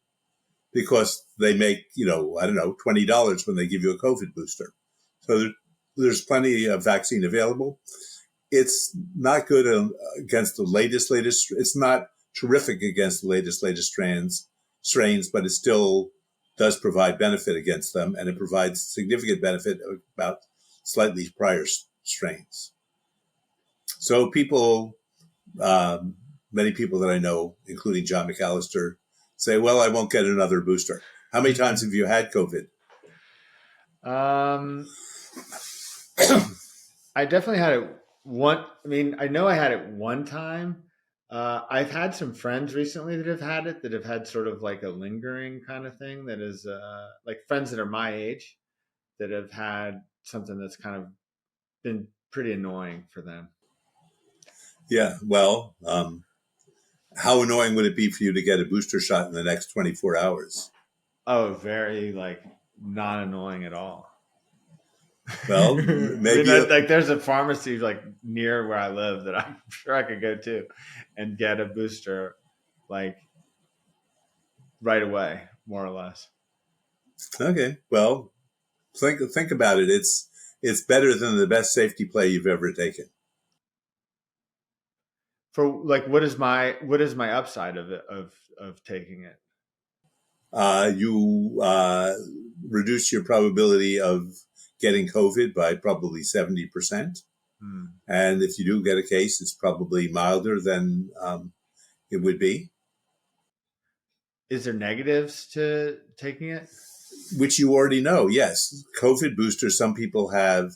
Because they make, I don't know, $20 when they give you a COVID booster. So there's plenty of vaccine available. It's not good against the latest. It's not terrific against the latest strains, but it still does provide benefit against them, and it provides significant benefit about slightly prior strains. So many people that I know, including John McAllister, say, well, I won't get another booster. How many times have you had COVID? I definitely had it one. I mean, I know I had it one time. I've had some friends recently that have had sort of like a lingering kind of thing that is like friends that are my age that have had something that's kind of been pretty annoying for them. Yeah, well, how annoying would it be for you to get a booster shot in the next 24 hours? Oh, very like not annoying at all. Well, maybe like there's a pharmacy like near where I live that I'm sure I could go to and get a booster like right away, more or less. Okay. Well, think about it. It's better than the best safety play you've ever taken. For like, what is my upside of it of taking it? You reduce your probability of getting COVID by probably 70%. And if you do get a case, it's probably milder than it would be. Is there negatives to taking it? Which you already know, yes. COVID boosters, some people have,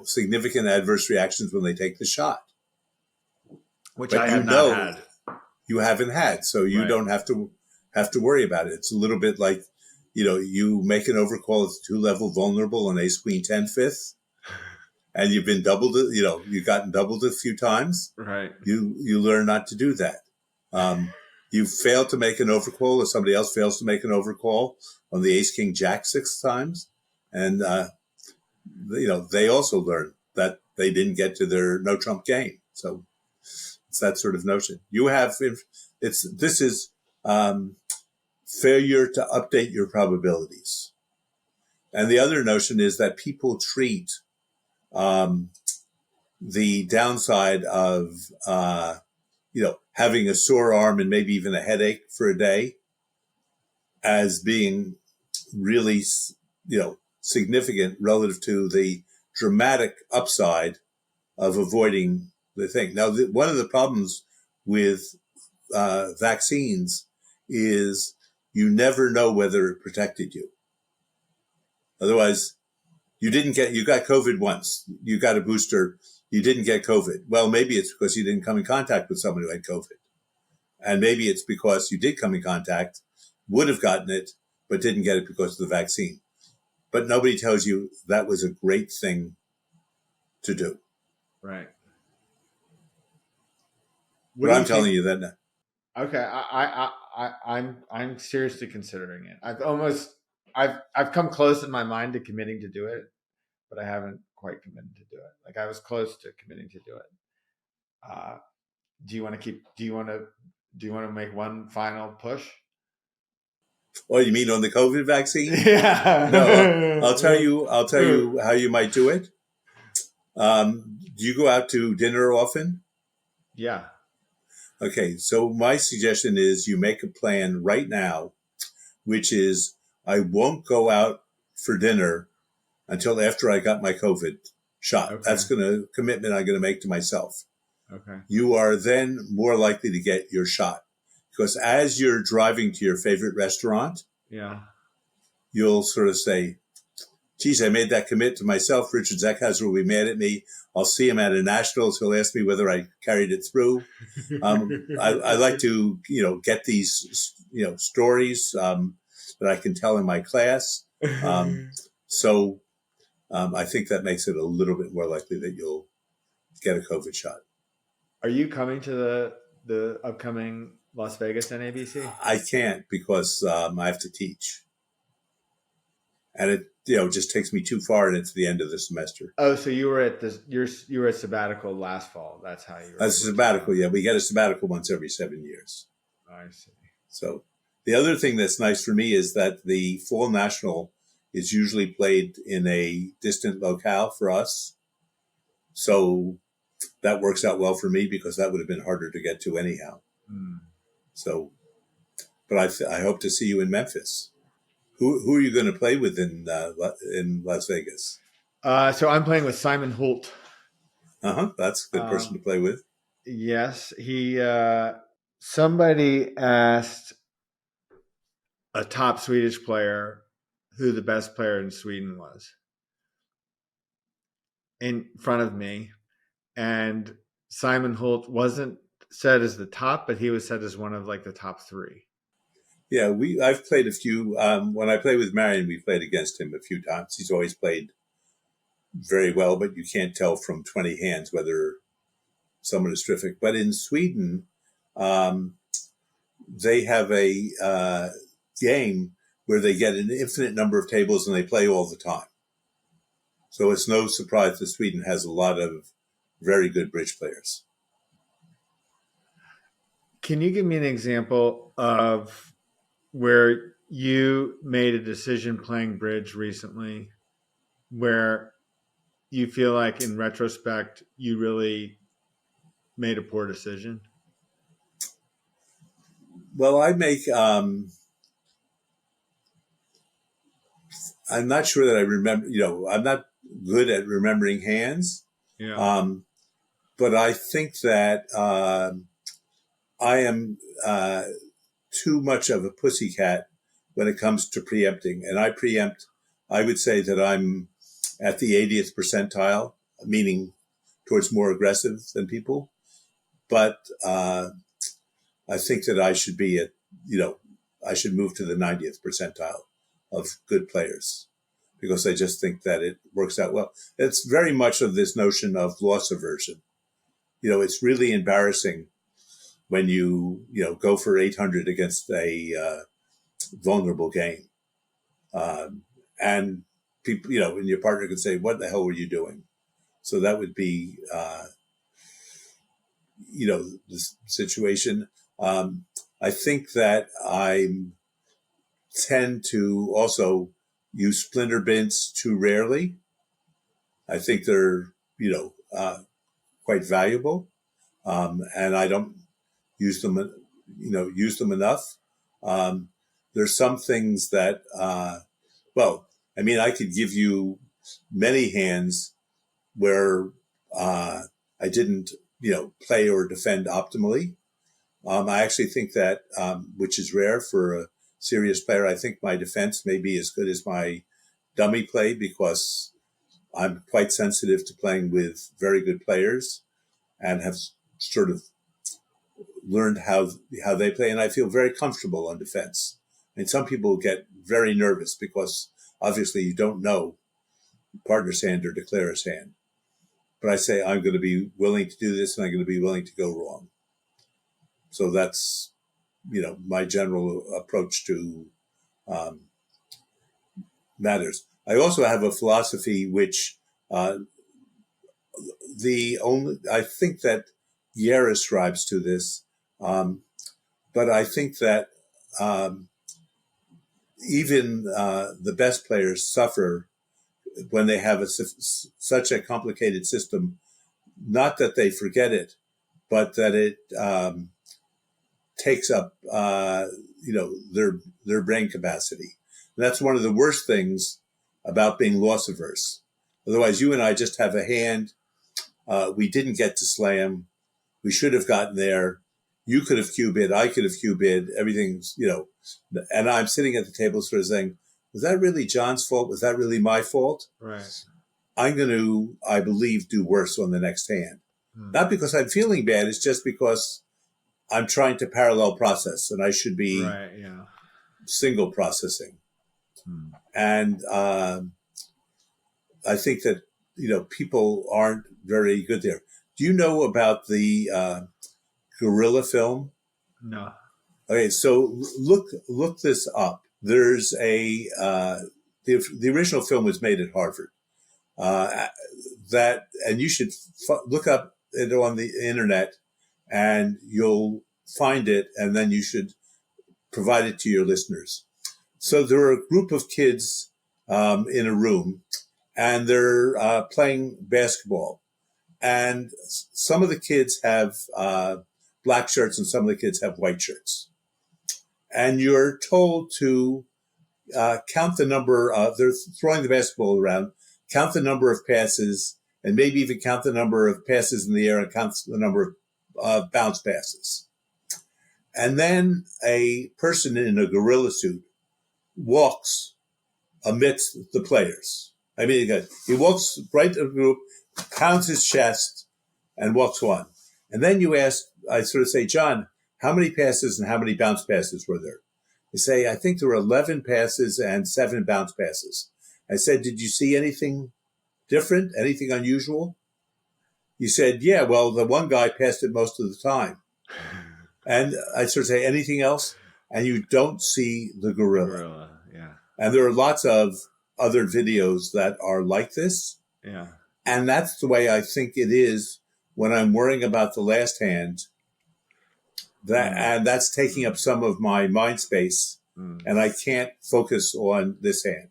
significant adverse reactions when they take the shot. Which I have not had. You haven't had, so you don't have to worry about it. It's a little bit like, you make an overcall as 2-level vulnerable on ace queen 10 fifth, and you've been doubled. You've gotten doubled a few times. Right. You learn not to do that. You fail to make an overcall, or somebody else fails to make an overcall on the ace king jack 6 times, and they also learn that they didn't get to their no trump game. So it's that sort of notion. This is failure to update your probabilities. And the other notion is that people treat the downside of having a sore arm and maybe even a headache for a day as being really significant relative to the dramatic upside of avoiding the thing. Now, one of the problems with vaccines is you never know whether it protected you. Otherwise, you got COVID once, you got a booster, you didn't get COVID. Well, maybe it's because you didn't come in contact with somebody who had COVID. And maybe it's because you did come in contact, would have gotten it, but didn't get it because of the vaccine. But nobody tells you that was a great thing to do. Right. But I'm telling you that now. Okay, I'm seriously considering it. I've come close in my mind to committing to do it, but I haven't quite committed to do it. Like I was close to committing to do it. Do you want to make one final push? Oh, you mean on the COVID vaccine? Yeah. No, I'll tell you how you might do it. Do you go out to dinner often? Yeah. Okay, so my suggestion is you make a plan right now, which is I won't go out for dinner until after I got my COVID shot. Okay. That's a commitment I'm going to make to myself. Okay. You are then more likely to get your shot because as you're driving to your favorite restaurant, you'll sort of say, geez, I made that commit to myself. Richard Zeckhauser will be mad at me. I'll see him at a nationals. He'll ask me whether I carried it through. I like to, get these, stories that I can tell in my class. So I think that makes it a little bit more likely that you'll get a COVID shot. Are you coming to the upcoming Las Vegas NABC? I can't because I have to teach, and it just takes me too far, and it's the end of the semester. Oh, so you were at you were at sabbatical last fall. That's how you were. As a sabbatical, yeah, we get a sabbatical once every 7 years. I see. So the other thing that's nice for me is that the fall national is usually played in a distant locale for us. So that works out well for me because that would have been harder to get to anyhow. Mm. So, but I hope to see you in Memphis. Who are you going to play with in Las Vegas? So I'm playing with Simon Holt. That's a good person to play with. Yes, somebody asked a top Swedish player who the best player in Sweden was in front of me, and Simon Holt wasn't said as the top, but he was said as one of like the top three. Yeah, I've played a few. When I play with Marion, we played against him a few times. He's always played very well, but you can't tell from 20 hands whether someone is terrific. But in Sweden, they have a game where they get an infinite number of tables and they play all the time. So it's no surprise that Sweden has a lot of very good bridge players. Can you give me an example of where you made a decision playing bridge recently where you feel like in retrospect you really made a poor decision? Well, I'm not sure that I remember, I'm not good at remembering hands. Yeah. But I think that I am too much of a pussycat when it comes to preempting. And I would say that I'm at the 80th percentile, meaning towards more aggressive than people. But I think that I should be I should move to the 90th percentile of good players because I just think that it works out well. It's very much of this notion of loss aversion. It's really embarrassing when you go for 800 against a vulnerable game. And people, and your partner can say, what the hell were you doing? So that would be, the situation. I think that I tend to also use splinter bints too rarely. I think they're, quite valuable. And I don't use them enough. There's some things that, I could give you many hands where I didn't, play or defend optimally. I actually think that, which is rare for a serious player, I think my defense may be as good as my dummy play because I'm quite sensitive to playing with very good players and have sort of learned how they play. And I feel very comfortable on defense. I mean, some people get very nervous because obviously you don't know partner's hand or declarer's hand. But I say, I'm going to be willing to do this and I'm going to be willing to go wrong. So that's, my general approach to matters. I also have a philosophy which I think that Yer ascribes to this, but I think that even the best players suffer when they have such a complicated system. Not that they forget it, but that it takes up their brain capacity. And that's one of the worst things about being loss averse. Otherwise, you and I just have a hand. We didn't get to slam. We should have gotten there. You could have Q-bid. I could have Q-bid. Everything's, and I'm sitting at the table sort of saying, was that really John's fault? Was that really my fault? Right. I'm going to, I believe, do worse on the next hand. Not because I'm feeling bad. It's just because I'm trying to parallel process and I should be single processing. And I think that, people aren't very good there. Do you know about the gorilla film? No. Okay, so look this up. There's the original film was made at Harvard. And you should look up it on the internet, and you'll find it, and then you should provide it to your listeners. So there are a group of kids in a room, and they're playing basketball. And some of the kids have black shirts, and some of the kids have white shirts. And you're told to count the number of, they're throwing the basketball around, count the number of passes, and maybe even count the number of passes in the air and count the number of bounce passes. And then a person in a gorilla suit walks amidst the players. I mean, he walks right to the group, pounds his chest, and walks on. And then I sort of say, John, how many passes and how many bounce passes were there? They say, I think there were 11 passes and 7 bounce passes. I said, did you see anything different, anything unusual? He said, yeah, well, the one guy passed it most of the time. And I sort of say, anything else? And you don't see the gorilla. Yeah. And there are lots of other videos that are like this. Yeah. And that's the way I think it is when I'm worrying about the last hand. And that's taking up some of my mind space, and I can't focus on this hand.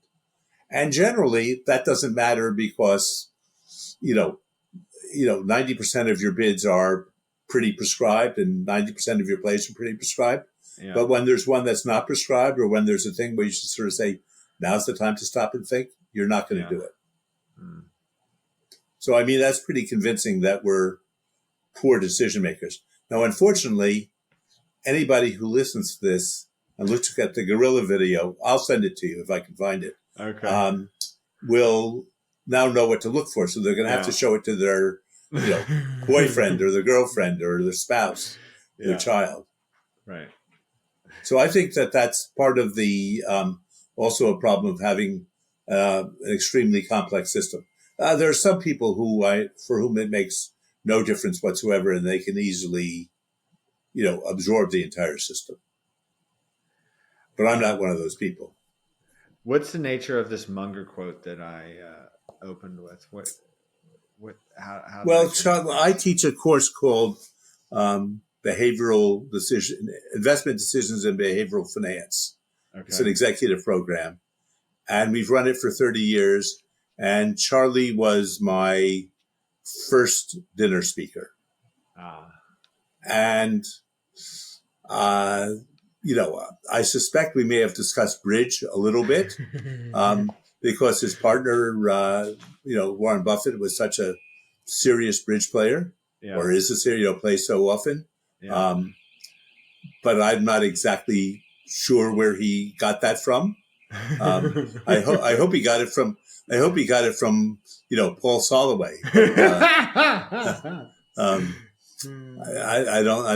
And generally, that doesn't matter because, 90% of your bids are pretty prescribed, and 90% of your plays are pretty prescribed. Yeah. But when there's one that's not prescribed, or when there's a thing where you should sort of say, now's the time to stop and think, you're not going to do it. So, I mean, that's pretty convincing that we're poor decision makers. Now, unfortunately, anybody who listens to this and looks at the gorilla video, I'll send it to you if I can find it. Okay. Will now know what to look for. So they're going to have to show it to their, boyfriend or their girlfriend or their spouse, their child. Right. So I think that that's part of the also a problem of having an extremely complex system. There are some people for whom it makes no difference whatsoever, and they can easily, absorb the entire system. But I'm not one of those people. What's the nature of this Munger quote that I opened with? How well, I teach a course called Behavioral Investment Decisions in Behavioral Finance. Okay. It's an executive program, and we've run it for 30 years. And Charlie was my first dinner speaker. And I suspect we may have discussed bridge a little bit because his partner, Warren Buffett, was such a serious bridge player, or is a serious, plays so often. Yeah. But I'm not exactly sure where he got that from. I hope he got it from. I hope he got it from Paul Soloway. I'm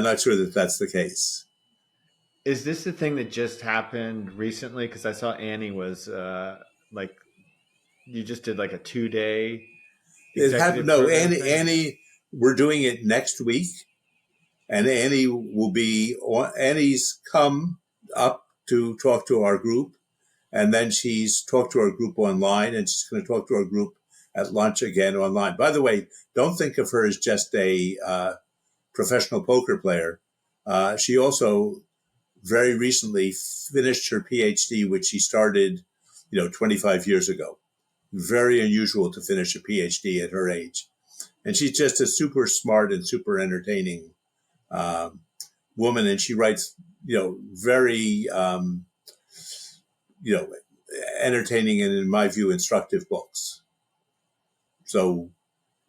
not sure that that's the case. Is this the thing that just happened recently? Because I saw Annie was you just did like a 2-day. It happened. No, Annie, we're doing it next week, and Annie's come up to talk to our group, and then she's talked to our group online, and she's going to talk to our group at lunch again online. By the way, don't think of her as just a professional poker player. She also very recently finished her PhD, which she started, 25 years ago. Very unusual to finish a PhD at her age. And she's just a super smart and super entertaining woman. And she writes, very, entertaining and, in my view, instructive books. So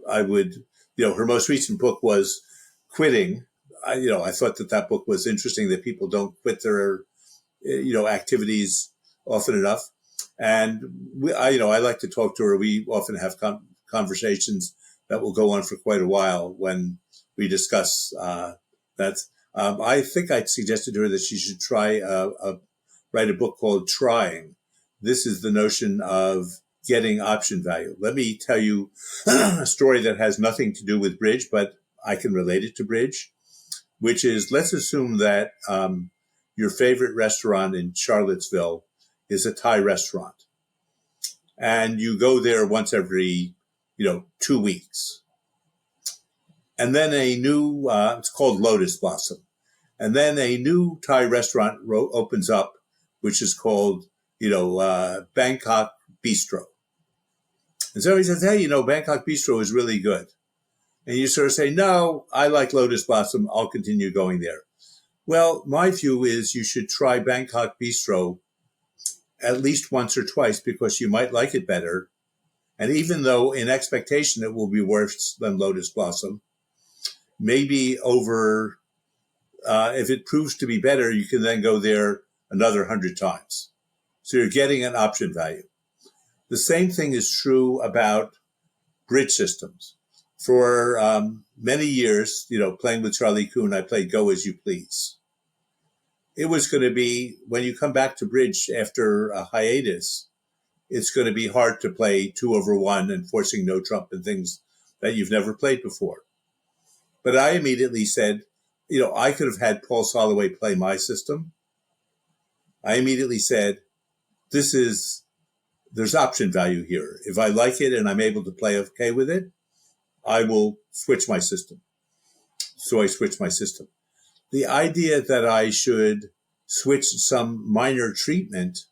I would, her most recent book was Quitting. I thought that book was interesting, that people don't quit their, activities often enough. And I like to talk to her. We often have conversations that will go on for quite a while when we discuss that. I think I suggested to her that she should try write a book called Trying. This is the notion of getting option value. Let me tell you a story that has nothing to do with bridge, but I can relate it to bridge, which is, let's assume that your favorite restaurant in Charlottesville is a Thai restaurant, and you go there once every, 2 weeks. And then a new, it's called Lotus Blossom. And then a new Thai restaurant opens up, which is called, Bangkok Bistro. And so he says, hey, Bangkok Bistro is really good. And you sort of say, no, I like Lotus Blossom. I'll continue going there. Well, my view is you should try Bangkok Bistro at least once or twice because you might like it better. And even though in expectation it will be worse than Lotus Blossom, maybe over, if it proves to be better, you can then go there another 100 times. So you're getting an option value. The same thing is true about bridge systems. For many years, playing with Charlie Kuhn, I played Go As You Please. It was going to be, when you come back to bridge after a hiatus, it's going to be hard to play 2-over-1 and forcing no trump and things that you've never played before. But I immediately said, I could have had Paul Soloway play my system. I immediately said, there's option value here. If I like it and I'm able to play okay with it, I will switch my system. So I switched my system. The idea that I should switch some minor treatment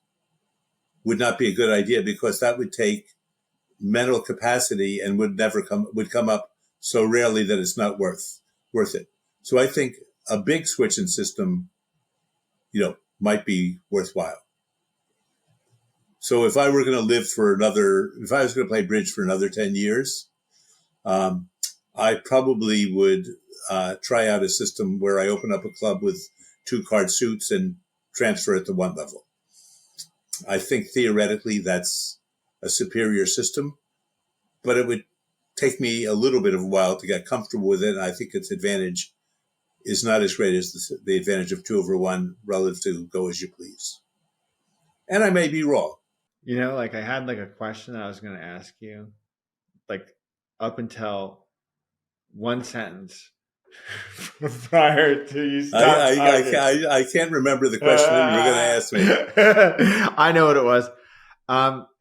would not be a good idea because that would take mental capacity and would come up so rarely that it's not worth it. So I think a big switching system, might be worthwhile. So if I were going to if I was going to play bridge for another 10 years, I probably would try out a system where I open up a club with 2-card suits and transfer it to one level. I think theoretically that's a superior system, but it would take me a little bit of a while to get comfortable with it. And I think its advantage is not as great as the advantage of 2-over-1 relative to Go As You Please. And I may be wrong. I had a question I was going to ask you, up until one sentence prior to you stop I can't remember the question you were going to ask me. I know what it was.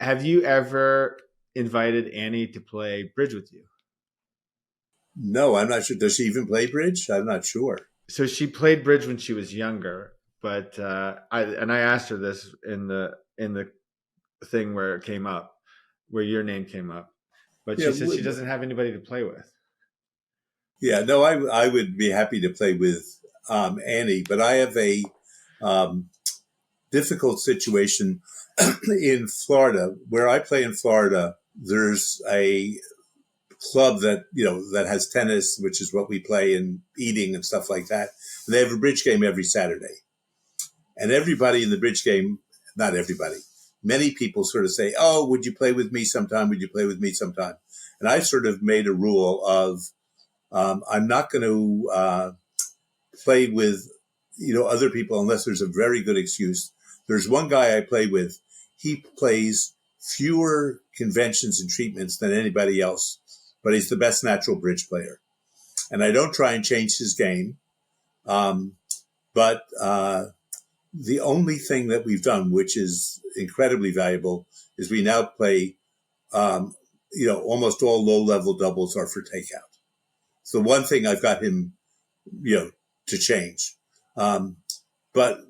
Have you ever invited Annie to play bridge with you? No, I'm not sure. Does she even play bridge? I'm not sure. So she played bridge when she was younger, but I asked her this in the thing where it came up, where your name came up, but she said she doesn't have anybody to play with. Yeah, no, I would be happy to play with Annie, but I have a difficult situation in Florida. Where I play in Florida, there's a club that that has tennis, which is what we play, and eating and stuff like that. And they have a bridge game every Saturday, and everybody in the bridge game, not everybody, many people sort of say, "Oh, would you play with me sometime? Would you play with me sometime?" And I sort of made a rule of I'm not going to play with other people unless there's a very good excuse. There's one guy I play with. He plays fewer conventions and treatments than anybody else, but he's the best natural bridge player. And I don't try and change his game. But the only thing that we've done, which is incredibly valuable, is we now play, almost all low-level doubles are for takeout. It's the one thing I've got him, to change. But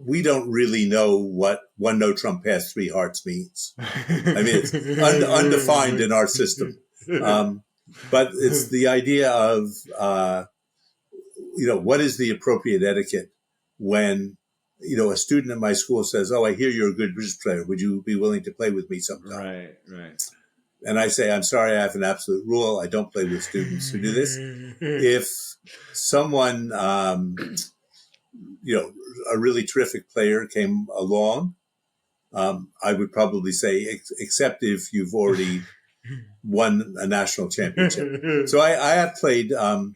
we don't really know what 1 no trump pass 3 hearts means. I mean, it's undefined in our system. But it's the idea of, what is the appropriate etiquette when, a student at my school says, "Oh, I hear you're a good bridge player. Would you be willing to play with me sometime?" Right. And I say, "I'm sorry, I have an absolute rule. I don't play with students who do this." If someone, a really terrific player came along, I would probably say, except if you've already won a national championship. So I have played a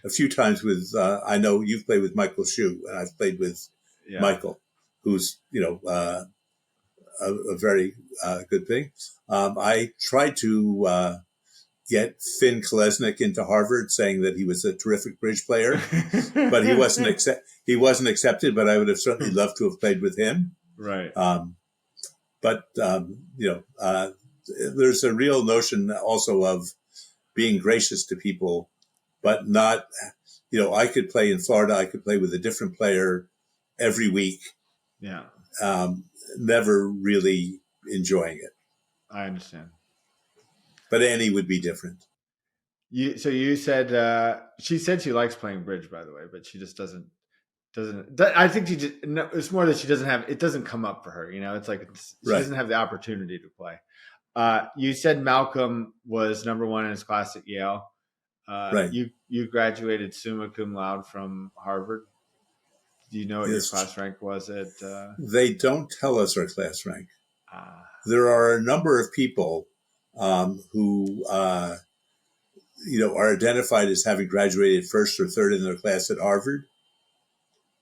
few times with, I know you've played with Michael Shue, and I've played with Michael, who's, a very good thing. I tried to get Finn Kolesnik into Harvard, saying that he was a terrific bridge player, but he wasn't accepted. But I would have certainly loved to have played with him. Right. There's a real notion also of being gracious to people, but not. I could play in Florida. I could play with a different player every week. Yeah. Never really enjoying it. I understand. But Annie would be different. So you said she said she likes playing bridge, by the way, but she just doesn't. I think she just. No, it's more that she doesn't have. It doesn't come up for her. It's like she doesn't have the opportunity to play. You said Malcolm was number one in his class at Yale. Right. You graduated summa cum laude from Harvard. Do you know what your class rank was at? They don't tell us our class rank. There are a number of people who are identified as having graduated first or third in their class at Harvard,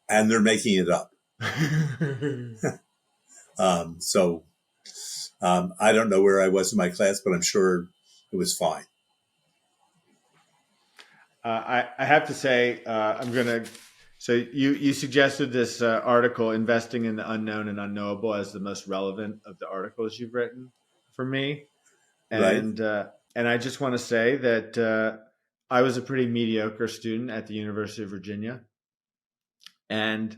and they're making it up. I don't know where I was in my class, but I'm sure it was fine. I have to say, I'm going to. So you suggested this article, Investing in the Unknown and Unknowable, as the most relevant of the articles you've written for me. And and I just want to say that I was a pretty mediocre student at the University of Virginia. And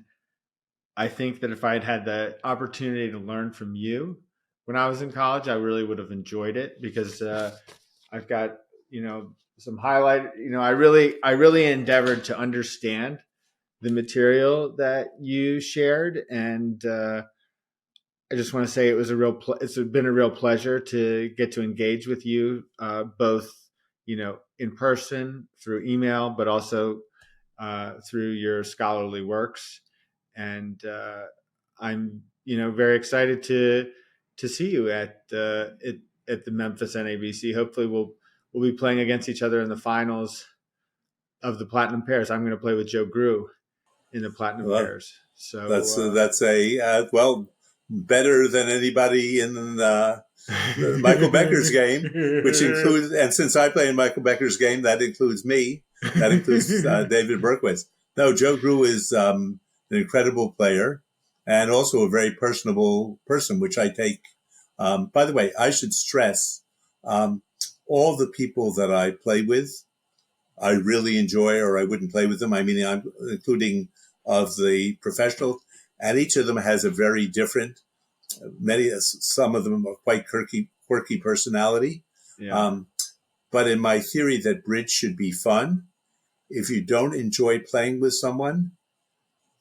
I think that if I had had the opportunity to learn from you when I was in college, I really would have enjoyed it, because I've got, some highlight, I really endeavored to understand the material that you shared. And I just want to say it's been a real pleasure to get to engage with you, both, in person through email, but also through your scholarly works. And I'm, very excited to see you at the Memphis NABC. Hopefully we'll be playing against each other in the finals of the Platinum Pairs. I'm going to play with Joe Grew in the Platinum Pairs. So that's better than anybody in Michael Becker's game, which includes, and since I play in Michael Becker's game, that includes me. That includes David Berkowitz. No, Joe Grew is an incredible player and also a very personable person, which I take. By the way, I should stress all the people that I play with, I really enjoy, or I wouldn't play with them. I mean, I'm including of the professional, and each of them has a very different, some of them are quite quirky personality. Yeah. But in my theory that bridge should be fun, if you don't enjoy playing with someone,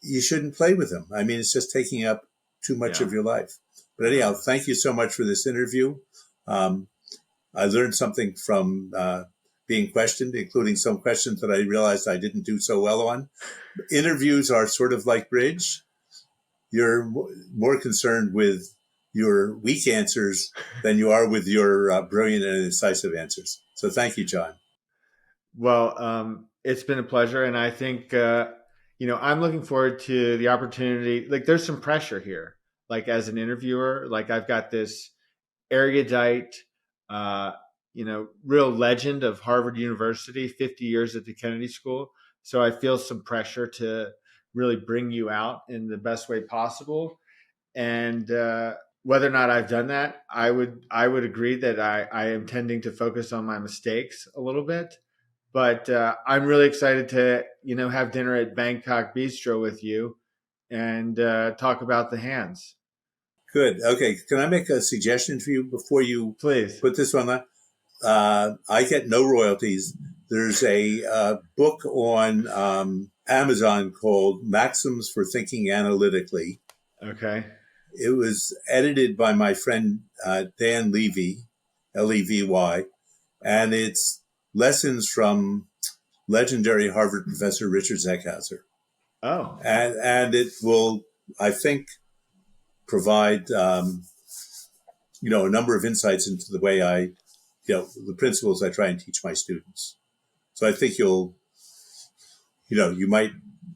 you shouldn't play with them. I mean, it's just taking up too much of your life. But anyhow, thank you so much for this interview. I learned something from being questioned, including some questions that I realized I didn't do so well on. Interviews are sort of like bridge. You're more concerned with your weak answers than you are with your brilliant and incisive answers. So thank you, John. Well, it's been a pleasure. And I think, I'm looking forward to the opportunity. Like, there's some pressure here, like as an interviewer, like I've got this erudite, real legend of Harvard University, 50 years at the Kennedy School. So I feel some pressure to really bring you out in the best way possible. And whether or not I've done that, I would agree that I am tending to focus on my mistakes a little bit. But I'm really excited to, have dinner at Bangkok Bistro with you and talk about the hands. Good. Okay. Can I make a suggestion for you before you Please put this one on? I get no royalties. There's a book on Amazon called Maxims for Thinking Analytically. Okay. It was edited by my friend Dan Levy, Levy, and it's lessons from legendary Harvard professor Richard Zeckhauser. Oh. And it will, I think, provide a number of insights into the way the principles I try and teach my students. So I think you might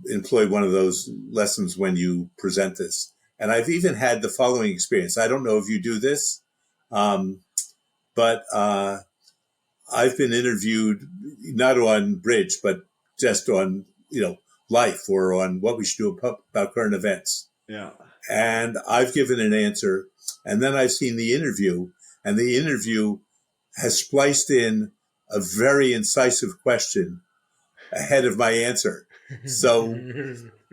employ one of those lessons when you present this. And I've even had the following experience. I don't know if you do this, but I've been interviewed not on Bridge, but just on, life or on what we should do about current events. Yeah. And I've given an answer, and then I've seen the interview, and the interview has spliced in a very incisive question ahead of my answer. So,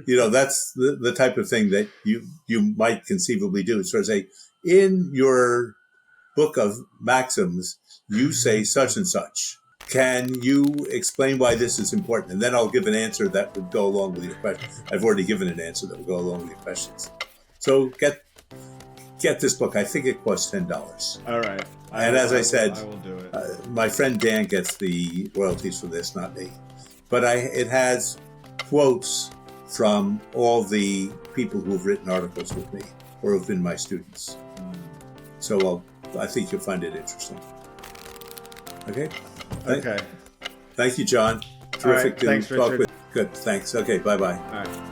that's the type of thing that you might conceivably do. Sort of say, in your book of maxims, you say such and such. Can you explain why this is important? And then I'll give an answer that would go along with your question. I've already given an answer that would go along with your questions. So get this book. I think it costs $10. All right. And as I said, I will do it. My friend Dan gets the royalties for this, not me. But it has quotes from all the people who have written articles with me or who have been my students. So I think you'll find it interesting. Okay? Okay. Thank you, John. Terrific right, thanks, to talk Richard. with. Good. Thanks. Okay. Bye-bye. All right.